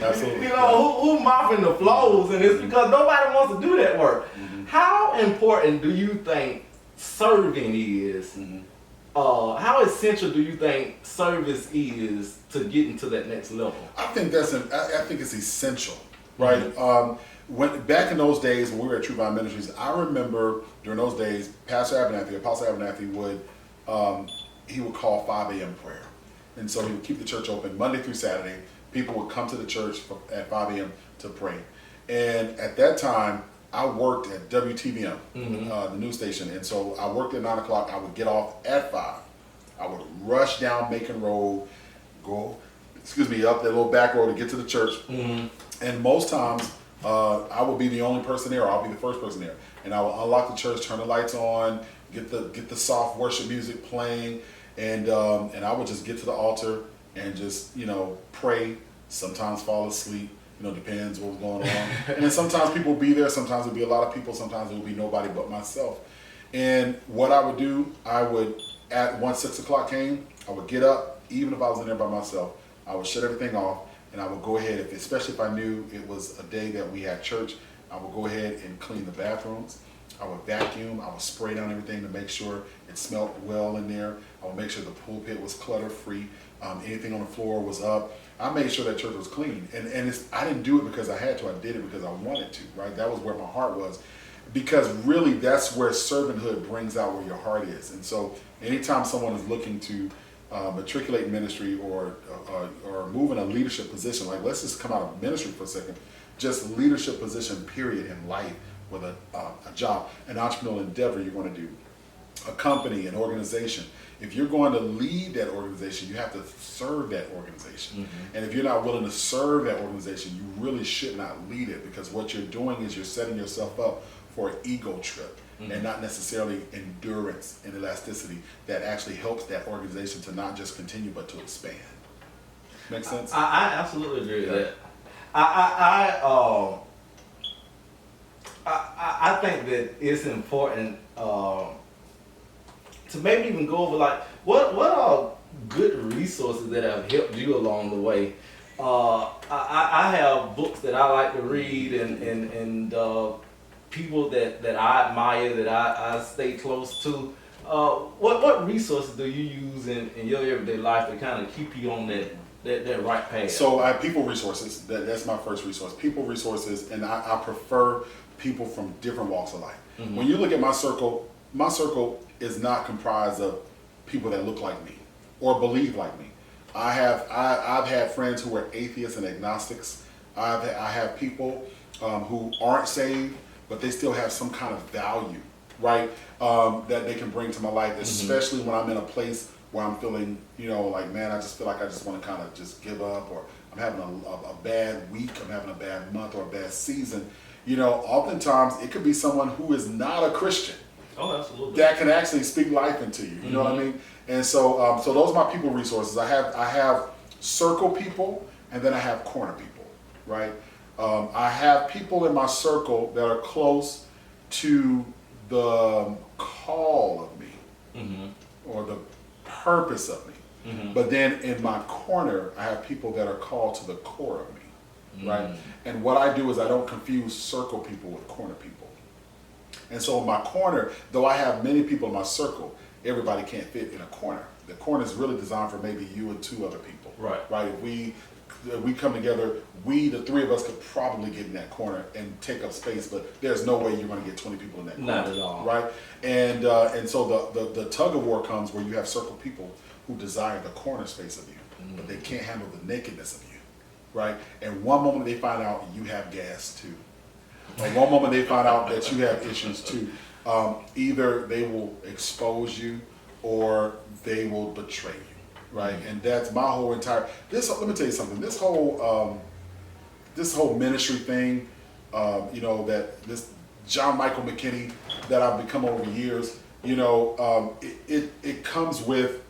absolutely. You know, who mopping the floors? And it's because nobody wants to do that work. How important do you think serving is? How essential do you think service is to getting to that next level? I think it's essential, right? When back in those days when we were at True Vine Ministries, I remember during those days, Pastor Abernathy, Apostle Abernathy would call 5 a.m. prayer, and so he would keep the church open Monday through Saturday. People would come to the church at 5 a.m. to pray, and at that time I worked at WTVM, the news station, and so I worked at 9 o'clock. I would get off at 5. I would rush down Macon Road, go up that little back road to get to the church, and most times. I would be the only person there, or I'll be the first person there, and I will unlock the church, turn the lights on, get the soft worship music playing, and I would just get to the altar and just pray. Sometimes fall asleep, depends what was going on, and then sometimes people would be there. Sometimes it would be a lot of people. Sometimes it would be nobody but myself. And what I would do, once 6 o'clock came, I would get up, even if I was in there by myself. I would shut everything off. And I would go ahead, especially if I knew it was a day that we had church, I would go ahead and clean the bathrooms. I would vacuum. I would spray down everything to make sure it smelled well in there. I would make sure the pulpit was clutter-free. Anything on the floor was up. I made sure that church was clean. And I didn't do it because I had to. I did it because I wanted to, right? That was where my heart was. Because really, that's where servanthood brings out where your heart is. And so anytime someone is looking to matriculate in ministry or move in a leadership position, like let's just come out of ministry for a second, just leadership position period in life, with a job, an entrepreneurial endeavor you're going to do, a company, an organization. If you're going to lead that organization, you have to serve that organization. And if you're not willing to serve that organization, you really should not lead it, because what you're doing is you're setting yourself up for an ego trip. And not necessarily endurance and elasticity that actually helps that organization to not just continue but to expand. Make sense? I absolutely agree with that. I think that it's important to maybe even go over like what are good resources that have helped you along the way. I have books that I like to read and people that I admire, that I stay close to. What resources do you use in your everyday life to kind of keep you on that right path? So people resources, that's my first resource. People resources, and I prefer people from different walks of life. When you look at my circle is not comprised of people that look like me or believe like me. I've had friends who are atheists and agnostics. I have people who aren't saved, but they still have some kind of value, right? That they can bring to my life, especially when I'm in a place where I'm feeling, like, man, I just feel like I just want to kind of just give up, or I'm having a bad week, I'm having a bad month or a bad season, you know, oftentimes it could be someone who is not a Christian. Oh, absolutely. That can actually speak life into you. You know what I mean? And so, so those are my people resources. I have circle people, and then I have corner people, right? I have people in my circle that are close to the call of me, or the purpose of me. But then in my corner, I have people that are called to the core of me, right? And what I do is I don't confuse circle people with corner people. And so in my corner, though I have many people in my circle, everybody can't fit in a corner. The corner is really designed for maybe you and two other people. Right. Right. If we come together, the three of us could probably get in that corner and take up space, but there's no way you're going to get 20 people in that corner. Not at all. Right. And so the tug of war comes where you have circle people who desire the corner space of you, but they can't handle the nakedness of you. Right. And one moment they find out you have gas too. Or one moment they find out that you have issues too. Either they will expose you or they will betray you, right? And that's my whole entire. Let me tell you something. This whole ministry thing, that this John-Michael McKinny that I've become over the years, it comes with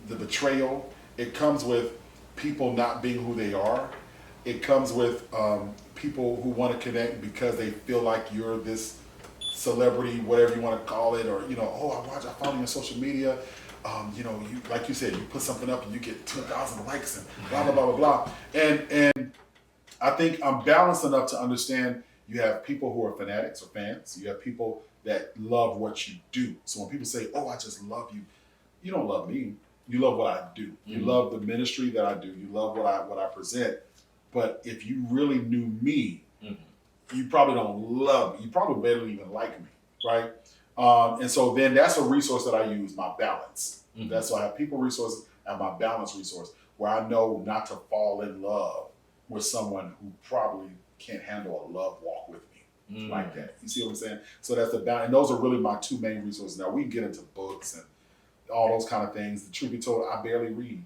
the betrayal. It comes with people not being who they are. It comes with people who want to connect because they feel like you're this celebrity, whatever you want to call it, or I found you on social media. You like you said, you put something up and you get 2,000 likes and blah blah blah blah blah. And I think I'm balanced enough to understand you have people who are fanatics or fans. You have people that love what you do. So when people say, "Oh, I just love you," you don't love me. You love what I do. You love the ministry that I do. You love what I present. But if you really knew me, you probably don't love me. You probably barely even like me, right? And so then that's a resource that I use, my balance. That's why I have people resources and my balance resource, where I know not to fall in love with someone who probably can't handle a love walk with me like that. You see what I'm saying? So that's the balance. And those are really my two main resources. Now we can get into books and all those kind of things. The truth be told, I barely read.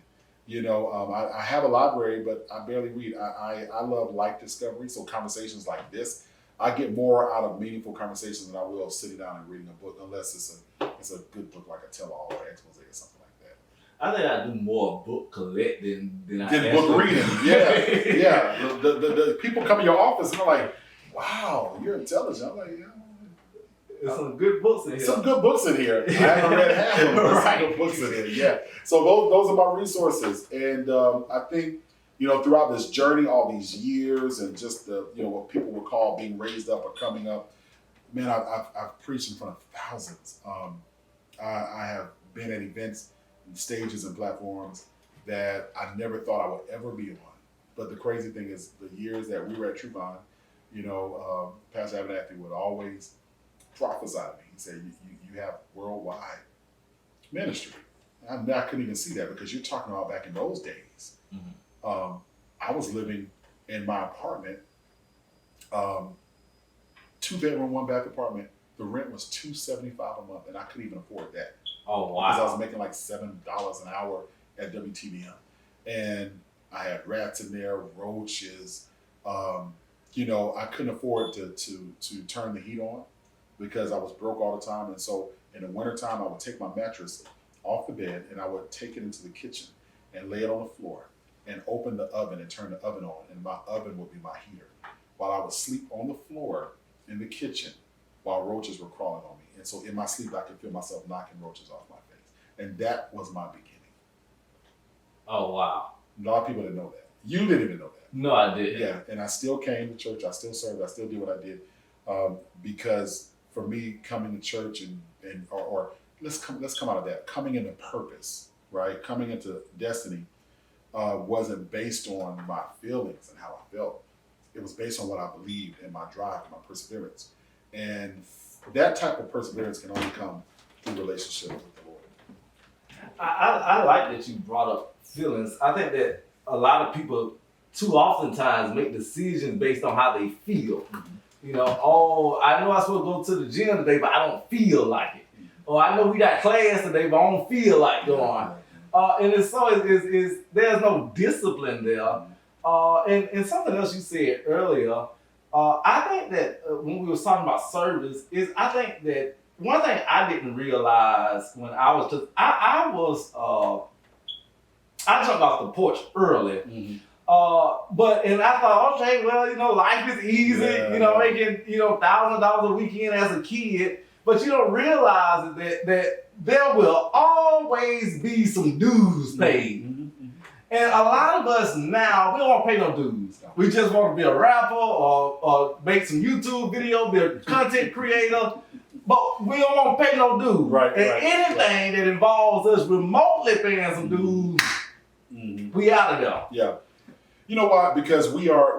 I have a library, but I barely read. I love life discovery, so conversations like this, I get more out of meaningful conversations than I will sitting down and reading a book, unless it's a good book like a tell-all or expose or something like that. I think I do more book collecting than book reading. Yeah. The people come in your office and they're like, "Wow, you're intelligent." I'm like, "Yeah." There's some good books in here. Some good books in here. I haven't read half of them. There's some good books in here. Yeah. So those are my resources, and I think throughout this journey, all these years, and just the what people would call being raised up or coming up, man, I've preached in front of thousands. I have been at events, and stages, and platforms that I never thought I would ever be on. But the crazy thing is, the years that we were at Truvon, Pastor Abernathy would always prophesy to me. He said, you have worldwide ministry. I couldn't even see that, because you're talking about back in those days. I was living in my apartment, 2-bedroom, 1-bath apartment. The rent was $275 a month, and I couldn't even afford that. Oh, wow. Because I was making like $7 an hour at WTBM. And I had rats in there, roaches. I couldn't afford to turn the heat on, because I was broke all the time. And so in the wintertime, I would take my mattress off the bed and I would take it into the kitchen and lay it on the floor and open the oven and turn the oven on. And my oven would be my heater, while I would sleep on the floor in the kitchen while roaches were crawling on me. And so in my sleep, I could feel myself knocking roaches off my face. And that was my beginning. Oh, wow. A lot of people didn't know that. You didn't even know that. No, I didn't. Yeah, and I still came to church. I still served. I still did what I did, because for me, coming to church or let's come out of that. Coming into purpose, right? Coming into destiny wasn't based on my feelings and how I felt. It was based on what I believed and my drive and my perseverance. And that type of perseverance can only come through relationship with the Lord. I like that you brought up feelings. I think that a lot of people too oftentimes make decisions based on how they feel. I know I'm supposed to go to the gym today, but I don't feel like it. Or I know we got class today, but I don't feel like going. And it's there's no discipline there. And something else you said earlier, I think that when we were talking about service, I think that one thing I didn't realize when I jumped off the porch early. Mm-hmm. And I thought, okay, well, life is easy, making, $1,000 a weekend as a kid, but you don't realize that there will always be some dues paid. Mm-hmm. And a lot of us now, we don't want to pay no dues. We just want to be a rapper or make some YouTube video, be a content creator, but we don't want to pay no dues. Right. Anything that involves us remotely paying some dues, we out of there. Yeah. You know why? Because we are,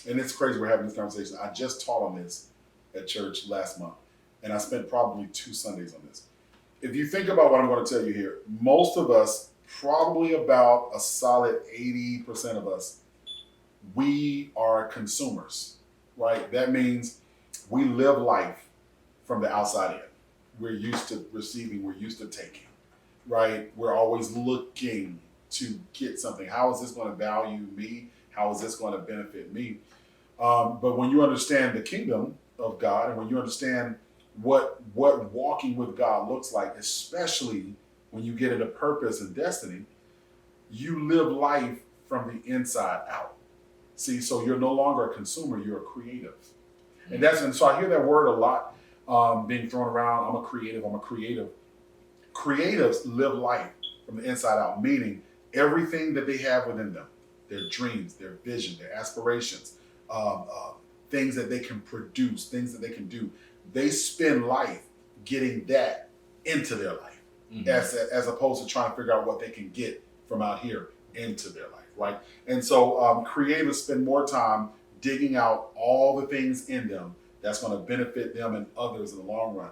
and it's crazy we're having this conversation. I just taught on this at church last month, and I spent probably 2 Sundays on this. If you think about what I'm going to tell you here, most of us, probably about a solid 80% of us, we are consumers, right? That means we live life from the outside in. We're used to receiving, we're used to taking, right? We're always looking to get something. How is this going to value me? How is this going to benefit me? But when you understand the kingdom of God, and when you understand what walking with God looks like, especially when you get into purpose and destiny, you live life from the inside out. See, so you're no longer a consumer, you're a creative. And so I hear that word a lot being thrown around. I'm a creative. Creatives live life from the inside out, meaning everything that they have within them, their dreams, their vision, their aspirations, things that they can produce, things that they can do, they spend life getting that into their life, as opposed to trying to figure out what they can get from out here into their life, right? And so creatives spend more time digging out all the things in them that's going to benefit them and others in the long run.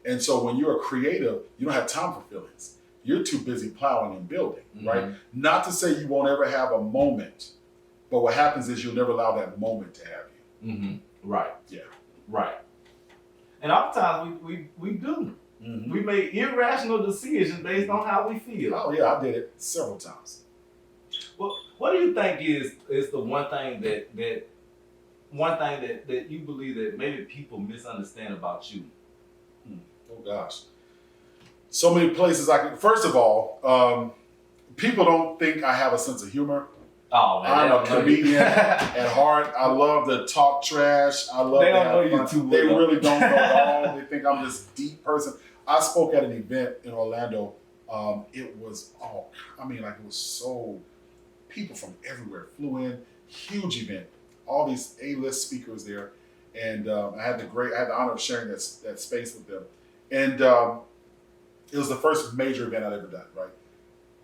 And so when you're a creative, you don't have time for feelings. You're too busy plowing and building, right? Not to say you won't ever have a moment, but what happens is you'll never allow that moment to have you. Right. Yeah. Right. And oftentimes we do. We make irrational decisions based on how we feel. Oh yeah, I did it several times. Well, what do you think is the one thing that you believe that maybe people misunderstand about you? Oh gosh. So many places first of all, people don't think I have a sense of humor. Oh man, I'm a comedian at heart. I love to talk trash. I love to have fun. They really don't know at all. They think I'm this deep person. I spoke at an event in Orlando. It was so people from everywhere flew in. Huge event. All these A-list speakers there, and I had the honor of sharing that space with them. And it was the first major event I'd ever done, right?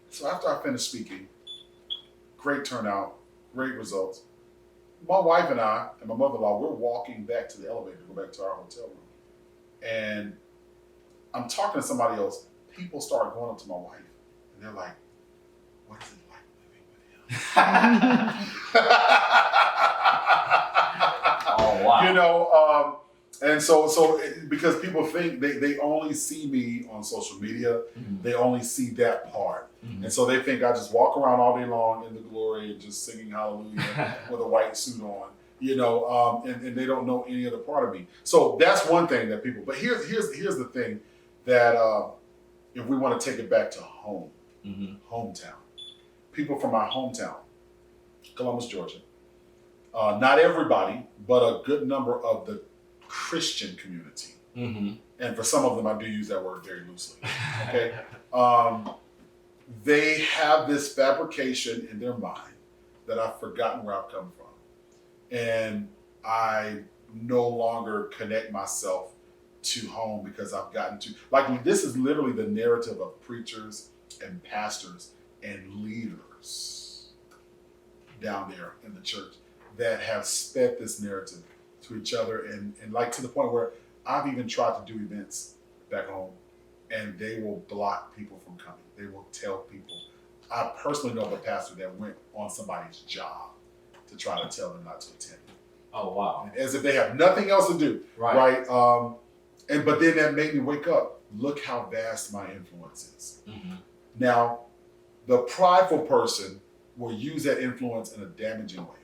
So after I finished speaking, great turnout, great results. My wife and I and my mother-in-law, we're walking back to the elevator to go back to our hotel room. And I'm talking to somebody else. People start going up to my wife, and they're like, what is it like living with him? Oh, wow. And so because people think they only see me on social media, they only see that part. And so they think I just walk around all day long in the glory and just singing hallelujah with a white suit on, and they don't know any other part of me. So that's one thing that people, but here's the thing that if we want to take it back to home, hometown, people from my hometown, Columbus, Georgia, not everybody, but a good number of the Christian community. And for some of them, I do use that word very loosely. Okay. They have this fabrication in their mind that I've forgotten where I've come from. And I no longer connect myself to home because I've gotten to, this is literally the narrative of preachers and pastors and leaders down there in the church that have sped this narrative to each other and to the point where I've even tried to do events back home and they will block people from coming. They will tell people. I personally know of a pastor that went on somebody's job to try to tell them not to attend. Oh, wow. As if they have nothing else to do. Right? But then that made me wake up. Look how vast my influence is. Now, the prideful person will use that influence in a damaging way.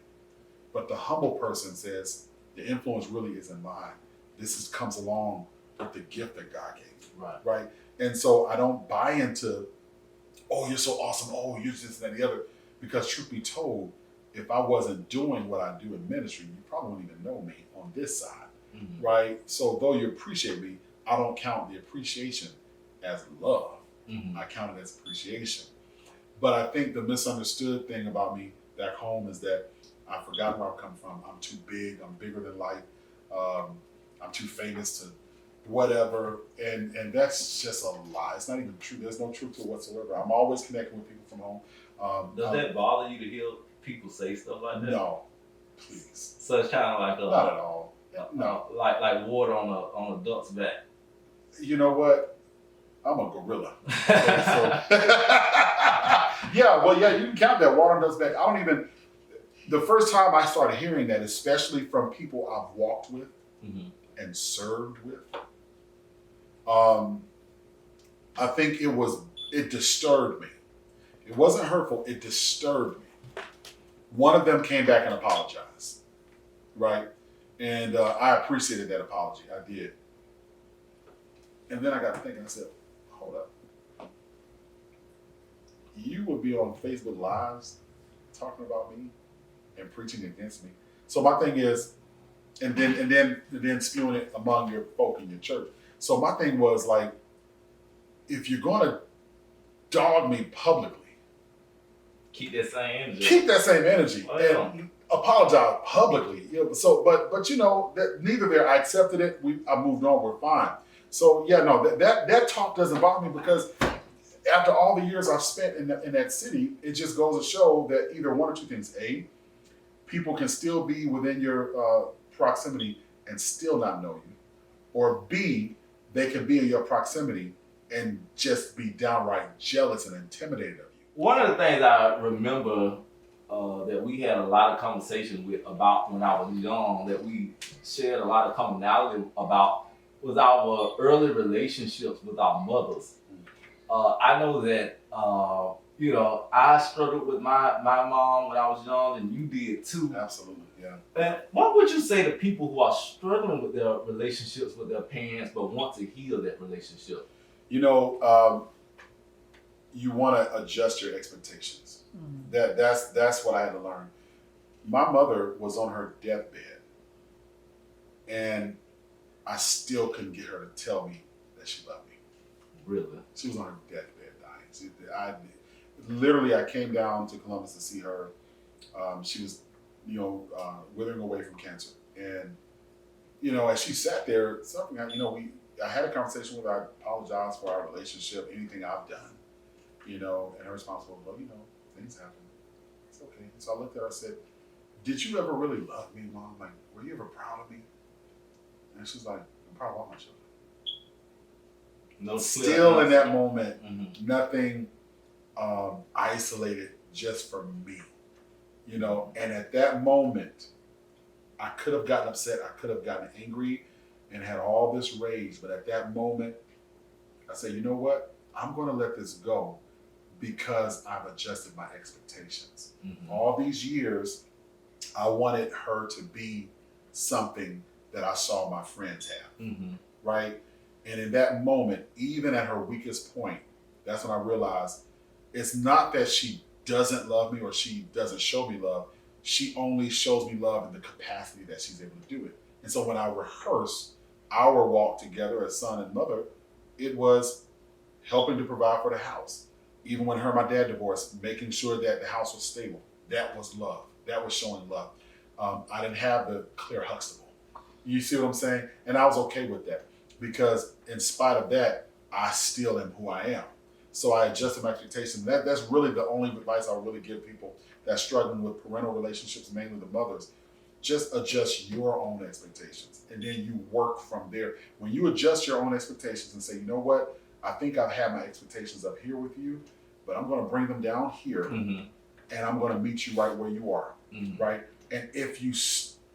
But the humble person says, the influence really isn't mine. Comes along with the gift that God gave me. Right? And so I don't buy into, oh, you're so awesome. Oh, you're this and that and the other. Because truth be told, if I wasn't doing what I do in ministry, you probably wouldn't even know me on this side. Mm-hmm. Right? So though you appreciate me, I don't count the appreciation as love. Mm-hmm. I count it as appreciation. But I think the misunderstood thing about me back home is that I forgot where I come from. I'm too big. I'm bigger than life. I'm too famous to whatever. And that's just a lie. It's not even true. There's no truth to it whatsoever. I'm always connecting with people from home. Does that bother you to hear people say stuff like that? No, please. So it's kind of like not at all. No, like water on a duck's back. You know what? I'm a gorilla. Okay, so yeah, you can count that water on duck's back. I don't even. The first time I started hearing that, especially from people I've walked with and served with, I think it disturbed me. It wasn't hurtful, it disturbed me. One of them came back and apologized, right? And I appreciated that apology, I did. And then I got to thinking, I said, hold up. You would be on Facebook Lives talking about me and preaching against me. So my thing is, and then spewing it among your folk in your church. So my thing was like, if you're gonna dog me publicly, keep that same energy. And apologize publicly. So, but you know that neither there. I accepted it. I moved on. We're fine. So yeah, no, that talk doesn't bother me because after all the years I've spent in that city, it just goes to show that either one or two things: A, people can still be within your proximity and still not know you, or B, they can be in your proximity and just be downright jealous and intimidated of you. One of the things I remember that we had a lot of conversations about when I was young, that we shared a lot of commonality about, was our early relationships with our mothers. I know that I struggled with my mom when I was young, and you did too. Absolutely, yeah. And what would you say to people who are struggling with their relationships with their parents but want to heal that relationship? You know, you want to adjust your expectations. Mm-hmm. That's what I had to learn. My mother was on her deathbed, and I still couldn't get her to tell me that she loved me. Really? She was on her deathbed dying. I came down to Columbus to see her. She was, withering away from cancer. And, as she sat there, I had a conversation with her. I apologized for our relationship, anything I've done, and her response was, well, things happen. It's okay. So I looked at her and said, did you ever really love me, Mom? Like, were you ever proud of me? And she's like, I'm proud of all my children. Still in that moment, nothing isolated just for me, and at that moment, I could have gotten upset, I could have gotten angry and had all this rage, but at that moment, I said, you know what? I'm going to let this go because I've adjusted my expectations. Mm-hmm. All these years, I wanted her to be something that I saw my friends have, right? And in that moment, even at her weakest point, that's when I realized it's not that she doesn't love me or she doesn't show me love. She only shows me love in the capacity that she's able to do it. And so when I rehearse our walk together as son and mother, it was helping to provide for the house. Even when her and my dad divorced, making sure that the house was stable. That was love. That was showing love. I didn't have the Claire Huxtable. You see what I'm saying? And I was okay with that. Because in spite of that, I still am who I am. So I adjusted my expectations. That's really the only advice I would really give people that's struggling with parental relationships, mainly the mothers. Just adjust your own expectations. And then you work from there. When you adjust your own expectations and say, you know what? I think I've had my expectations up here with you, but I'm going to bring them down here. And I'm going to meet you right where you are. Right? And if you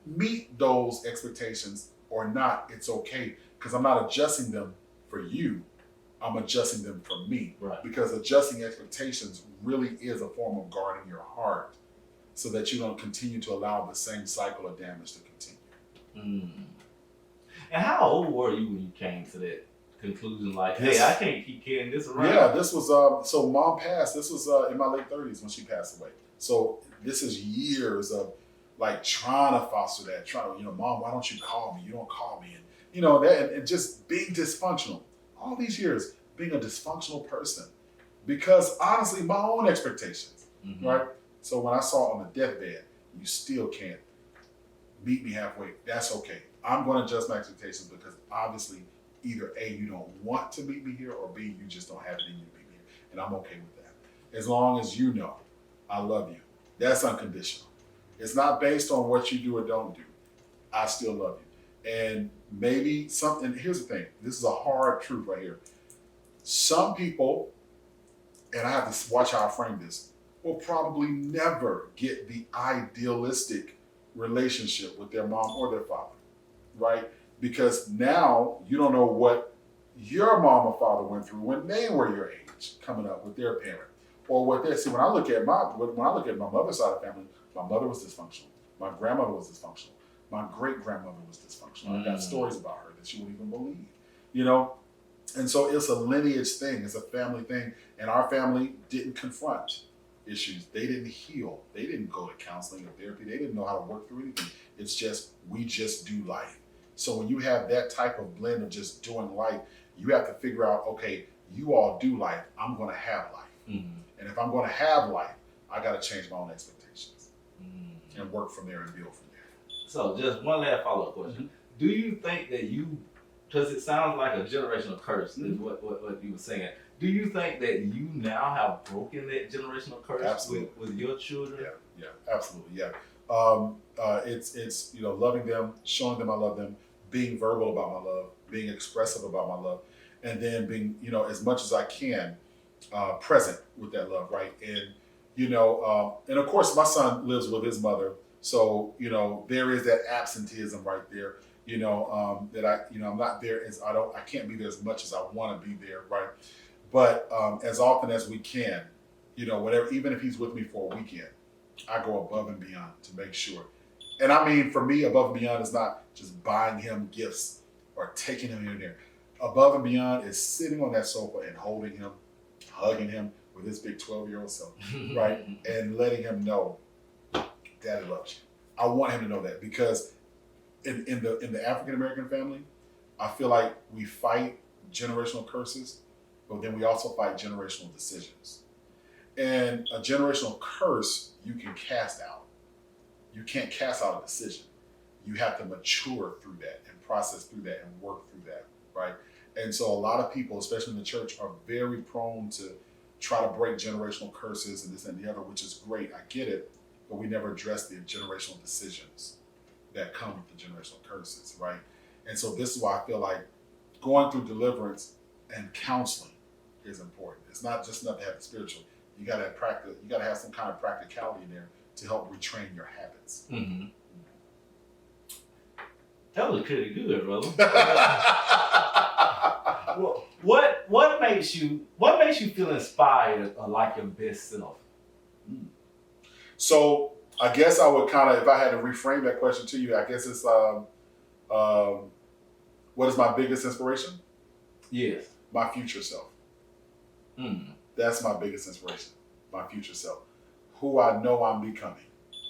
meet those expectations or not, it's okay. Because I'm not adjusting them for you. I'm adjusting them for me. Right. Because adjusting expectations really is a form of guarding your heart so that you don't continue to allow the same cycle of damage to continue. And how old were you when you came to that conclusion? Like, hey, I can't keep carrying this around. Yeah, this was, so mom passed. This was in my late 30s when she passed away. So this is years of like trying to foster that, Mom, why don't you call me? You don't call me. And, that, and just being dysfunctional. All these years being a dysfunctional person because honestly, my own expectations, right? So when I saw on the deathbed, you still can't meet me halfway. That's okay. I'm going to adjust my expectations because obviously either A, you don't want to meet me here, or B, you just don't have it in you to meet me here. And I'm okay with that. As long as you know I love you. That's unconditional. It's not based on what you do or don't do. I still love you. And maybe something, here's the thing. This is a hard truth right here. Some people, and I have to watch how I frame this, will probably never get the idealistic relationship with their mom or their father, right? Because now you don't know what your mom or father went through when they were your age, coming up with their parent, or what they see. When I look at my mother's side of the family, my mother was dysfunctional, my grandmother was dysfunctional, my great grandmother was dysfunctional. I got stories about her that you wouldn't even believe, And so it's a lineage thing, it's a family thing, and our family didn't confront issues. They didn't heal. They didn't go to counseling or therapy. They didn't know how to work through anything. It's just, we just do life. So when you have that type of blend of just doing life, you have to figure out, okay, you all do life. I'm going to have life. And if I'm going to have life, I got to change my own expectations and work from there and build from there. So just one last follow-up question. Do you think that because it sounds like a generational curse is what you were saying. Do you think that you now have broken that generational curse with your children? Yeah, absolutely, yeah. It's loving them, showing them I love them, being verbal about my love, being expressive about my love, and then being, as much as I can, present with that love, right? And, and of course my son lives with his mother, so, there is that absenteeism right there, that I'm not there I can't be there as much as I want to be there, right? But as often as we can, whatever, even if he's with me for a weekend, I go above and beyond to make sure. And I mean, for me, above and beyond is not just buying him gifts or taking him in there. Above and beyond is sitting on that sofa and holding him, hugging him with his big 12-year-old self, right? And letting him know, Daddy loves you. I want him to know that because in the African-American family, I feel like we fight generational curses, but then we also fight generational decisions. And a generational curse you can cast out. You can't cast out a decision. You have to mature through that and process through that and work through that, right? And so a lot of people, especially in the church, are very prone to try to break generational curses and this and the other, which is great. I get it, but we never address the generational decisions that come with the generational curses, right? And so this is why I feel like going through deliverance and counseling is important. It's not just enough to have it spiritual. You got to practice. You got to have some kind of practicality in there to help retrain your habits. That was pretty good, brother. What makes you feel inspired or like your best self? So I guess I would kind of, if I had to reframe that question to you, I guess it's what is my biggest inspiration? Yes. My future self. That's my biggest inspiration. My future self. Who I know I'm becoming.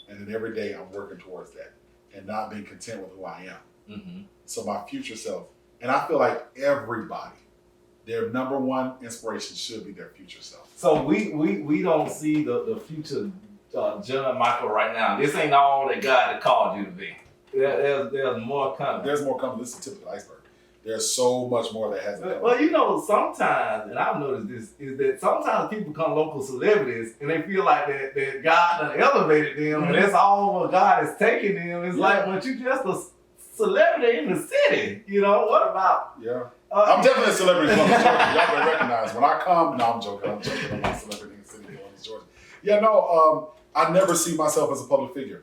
And then every day I'm working towards that and not being content with who I am. So my future self. And I feel like everybody, their number one inspiration should be their future self. So we don't see the future John-Michael right now. This ain't all that God called you to be. There's more coming. There's more coming. This is the tip of the iceberg. There's so much more that hasn't come. Well, sometimes, and I've noticed this, is that sometimes people become local celebrities and they feel like that God done elevated them and that's all what God is taking them. It's like, but you just a celebrity in the city. What about? Yeah. I'm definitely a celebrity in Columbus, Georgia. Y'all can recognize when I come. No, I'm joking. I'm not a celebrity in the city of Columbus, Georgia. Yeah, no, I never see myself as a public figure.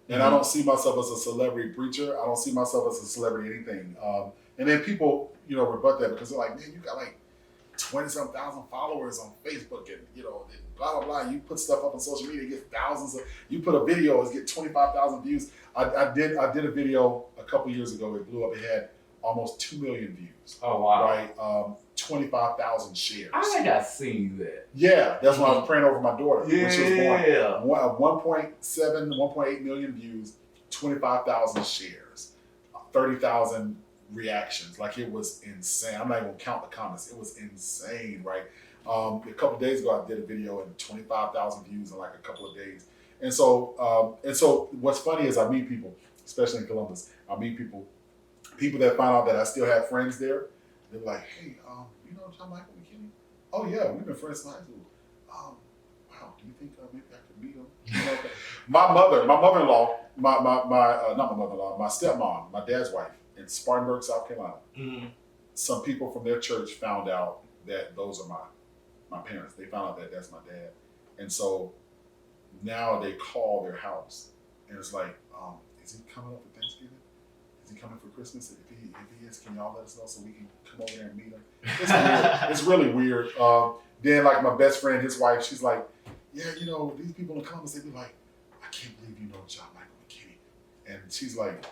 And I don't see myself as a celebrity preacher. I don't see myself as a celebrity anything. And then people, rebut that because they're like, man, you got like 20-some thousand followers on Facebook, and blah blah blah. You put stuff up on social media, it gets thousands of. You put a video, it gets 25,000 views. I did a video a couple years ago. It blew up. It had almost 2 million views. Oh wow! Right, 25,000 shares. I think I seen that. Yeah, that's when I was praying over my daughter when she was born. Yeah. 1.7, 1.8 million views, 25,000 shares, 30,000 reactions. Like, it was insane. I'm not even gonna count the comments. It was insane, right? A couple of days ago, I did a video and 25,000 views in like a couple of days. And so what's funny is I meet people, especially in Columbus. I meet people that find out that I still have friends there. They're like, hey, you know Jon-Michael McKinny? Oh yeah, we've been friends since high school. Wow, do you think maybe I could meet him? My mother-in-law, not my mother-in-law, my stepmom, my dad's wife in Spartanburg, South Carolina. Mm-hmm. Some people from their church found out that those are my parents. They found out that that's my dad. And so now they call their house and it's like, is he coming up for Thanksgiving? Is he coming for Christmas? If he is, can y'all let us know so we can come over there and meet him? It's weird. It's really weird. Then like my best friend, his wife, she's like, yeah, these people in the comments, they be like, I can't believe you know Jon-Michael McKinny. And she's like,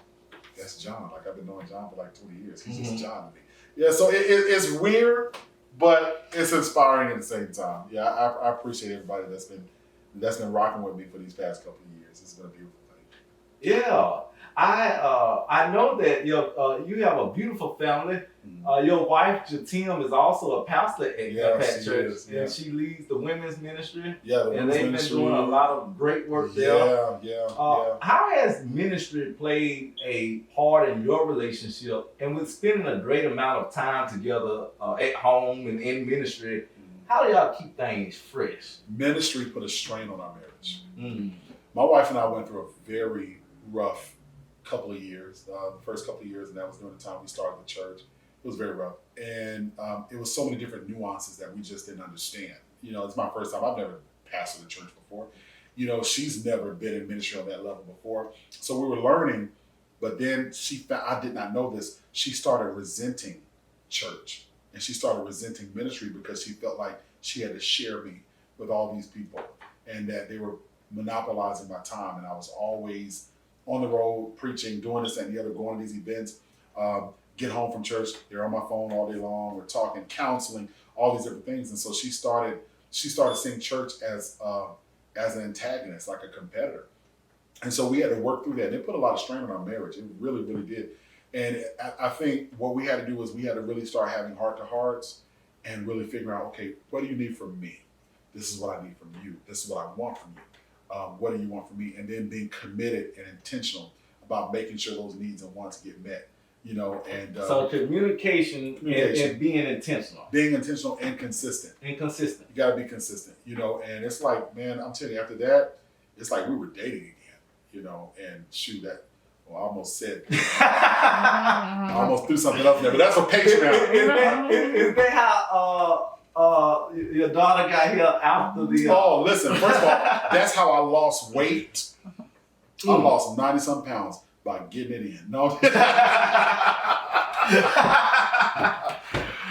that's John. Like, I've been knowing John for like 20 years. He's just John to me. Yeah, so it's weird, but it's inspiring at the same time. Yeah, I appreciate everybody that's been rocking with me for these past couple of years. It's been a beautiful thing. Yeah. I know that you have a beautiful family. Your wife, Jatim, is also a pastor at Impact Church, and she leads the women's ministry. Yeah, and they've been doing a lot of great work there. Yeah. How has ministry played a part in your relationship, and with spending a great amount of time together at home and in ministry? How do y'all keep things fresh? Ministry put a strain on our marriage. My wife and I went through a very rough couple of years, the first couple of years, and that was during the time we started the church. It was very rough, and it was so many different nuances that we just didn't understand. It's my first time. I've never pastored a church before. She's never been in ministry on that level before, so we were learning. But then I did not know this. She started resenting church, and she started resenting ministry because she felt like she had to share me with all these people, and that they were monopolizing my time, and I was always on the road, preaching, doing this and the other, going to these events, get home from church, they're on my phone all day long, we're talking, counseling, all these different things. And so she started seeing church as an antagonist, like a competitor. And so we had to work through that. And it put a lot of strain on our marriage. It really, really did. And I think what we had to do is we had to really start having heart-to-hearts and really figure out, okay, what do you need from me? This is what I need from you. This is what I want from you. What do you want from me? And then being committed and intentional about making sure those needs and wants get met, so communication and being intentional. Being intentional and consistent. You got to be consistent, and it's like, man, I'm telling you, after that, it's like we were dating again, and shoot, I almost said, I almost threw something up there, but that's a Patreon. Is that how your daughter got here after the... Oh, listen, first of all, that's how I lost weight. I lost 90-some pounds by getting it in. No.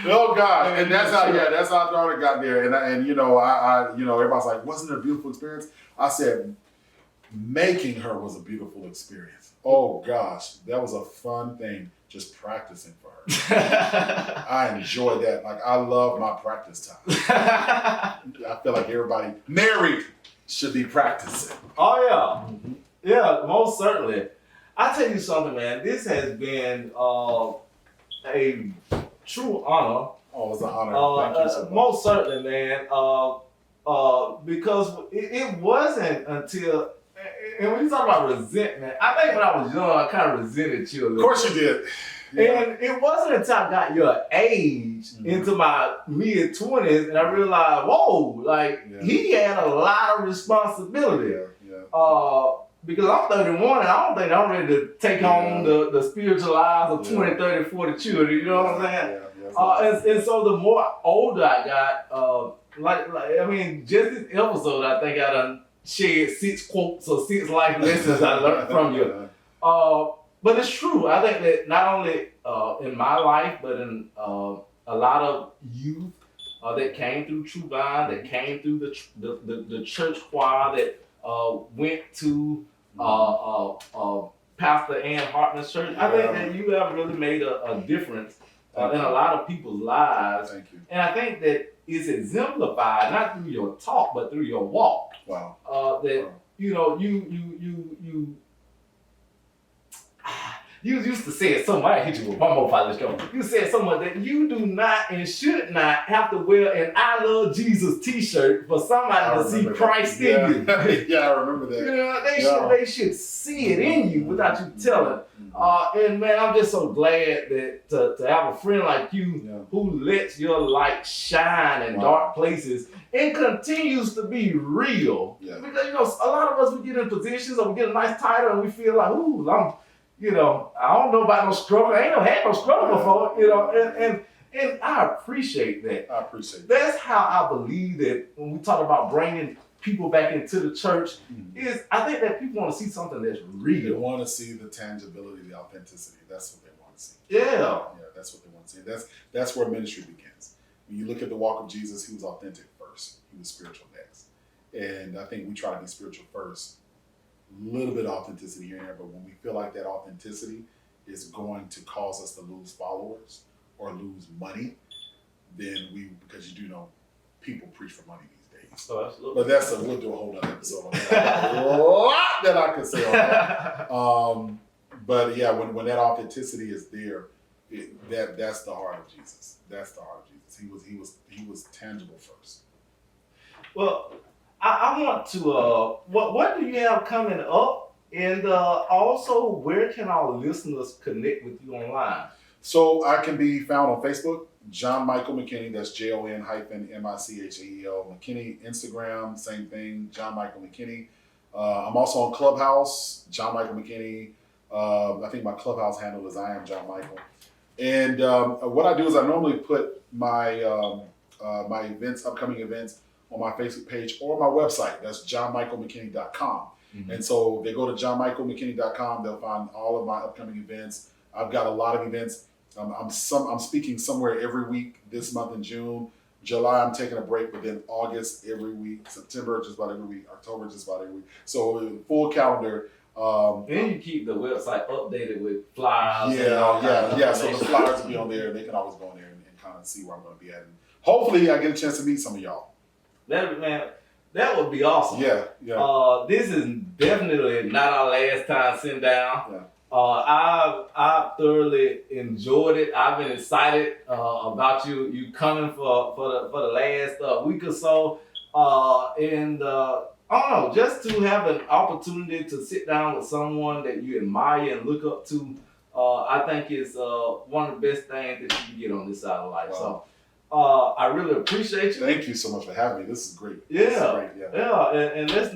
Oh, God. And that's how our daughter got there. And I everybody's like, wasn't it a beautiful experience? I said, making her was a beautiful experience. Oh, gosh. That was a fun thing, just practicing for her. I enjoy that. Like, I love my practice time. I feel like everybody married should be practicing. Oh, yeah. Mm-hmm. Yeah, most certainly. I tell you something, man. This has been a true honor. Oh, it's an honor. Thank you so much. Most certainly, man. Because it wasn't until... And when you talk about resentment, I think when I was young, I kind of resented you a little. Of course you did. Yeah. And it wasn't until I got your age into my mid-20s and I realized, whoa, he had a lot of responsibility. Because I'm 31 and I don't think I'm ready to take on the spiritual lives of 20, 30, 40 children, you know what I'm saying? And so the more older I got, just this episode, I think I done shared 6 quotes or 6 life lessons I learned from you. But it's true. I think that not only in my life, but in a lot of youth that came through True Vine, that came through the church choir, that went to Pastor Ann Hartman's church. I think that you have really made a difference in a lot of people's lives. Thank you. And I think that it's exemplified not through your talk, but through your walk. Wow. You used to say it so much. I hit you with one more part. Let's go. You said so much that you do not and should not have to wear an "I Love Jesus" T-shirt for somebody to see Christ in you. Yeah, I remember that. They should see it in you without you telling. And man, I'm just so glad that to have a friend like you who lets your light shine in dark places and continues to be real. Yeah. Because a lot of us, we get in positions or we get a nice title and we feel like, ooh, I don't know about no struggle. I ain't had no struggle before, and I appreciate that. I appreciate that. That's how I believe that when we talk about bringing people back into the church, is I think that people want to see something that's real. They want to see the tangibility, the authenticity. That's what they want to see. Yeah, that's what they want to see. That's where ministry begins. When you look at the walk of Jesus, he was authentic first. He was spiritual next. And I think we try to be spiritual first. A little bit of authenticity here and there, but when we feel like that authenticity is going to cause us to lose followers or lose money, then because you do know people preach for money these days. Oh, absolutely. But we'll do a whole other episode on that. A lot that I could say on that. But yeah, when that authenticity is there, that's the heart of Jesus. That's the heart of Jesus. He was tangible first. Well, I want to, what do you have coming up? And also, where can our listeners connect with you online? So I can be found on Facebook, Jon-Michael McKinny. That's JON-MICHEAL McKinney. Instagram, same thing, Jon-Michael McKinny. I'm also on Clubhouse, Jon-Michael McKinny. I think my Clubhouse handle is I am Jon-Michael. And what I do is I normally put my my events, upcoming events, on my Facebook page or my website. That's JON-MICHEALMcKinney.com. And so they go to JON-MICHEALMcKinney.com. They'll find all of my upcoming events. I've got a lot of events. I'm speaking somewhere every week this month in June. July, I'm taking a break, but then August every week. September, just about every week. October, just about every week. So full calendar. And you keep the website updated with flyers. Yeah. So the flyers will be on there. They can always go in there and kind of see where I'm going to be at. And hopefully, I get a chance to meet some of y'all. That would be awesome. Yeah. This is definitely not our last time sitting down. Yeah. I've thoroughly enjoyed it. I've been excited about you coming for the last week or so. And I don't know, just to have an opportunity to sit down with someone that you admire and look up to, I think is one of the best things that you can get on this side of life. Wow. So. I really appreciate you. Thank you so much for having me. This is great. Yeah. And let's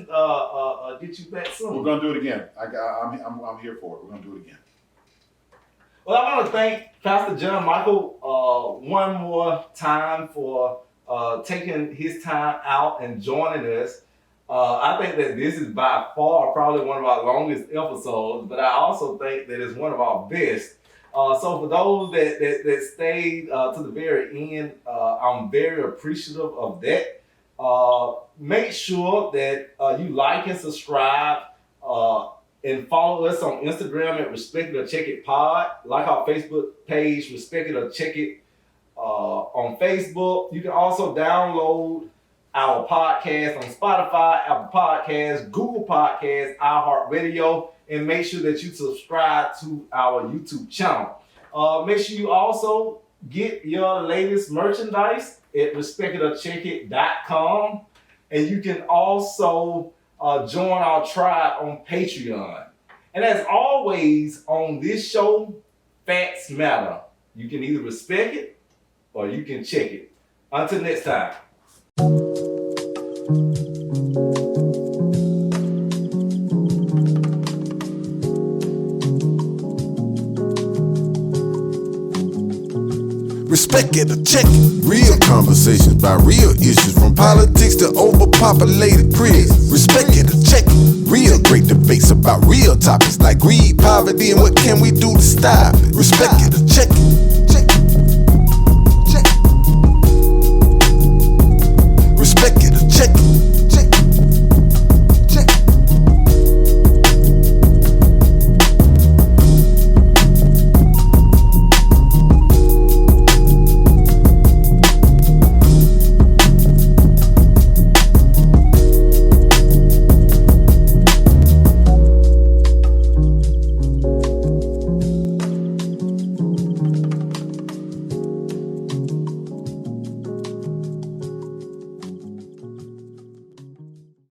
get you back soon. We're gonna do it again. I'm here for it. We're gonna do it again. Well, I want to thank Pastor Jon-Michael one more time for taking his time out and joining us. I think that this is by far probably one of our longest episodes, but I also think that it's one of our best. So for those that stayed to the very end, I'm very appreciative of that. Make sure that you like and subscribe and follow us on Instagram at Respect It or Check It Pod. Like our Facebook page, Respect It or Check It on Facebook. You can also download our podcast on Spotify, Apple Podcasts, Google Podcasts, iHeartRadio, and make sure that you subscribe to our YouTube channel. Make sure you also get your latest merchandise at respectitorcheckit.com. And you can also join our tribe on Patreon. And as always on this show, facts matter. You can either respect it or you can check it. Until next time. Respect it or check it. Real conversations about real issues, from politics to overpopulated prisons. Respect it or check it. Real great debates about real topics like greed, poverty, and what can we do to stop it. Respect it or check it. Check it. Check it. respect it.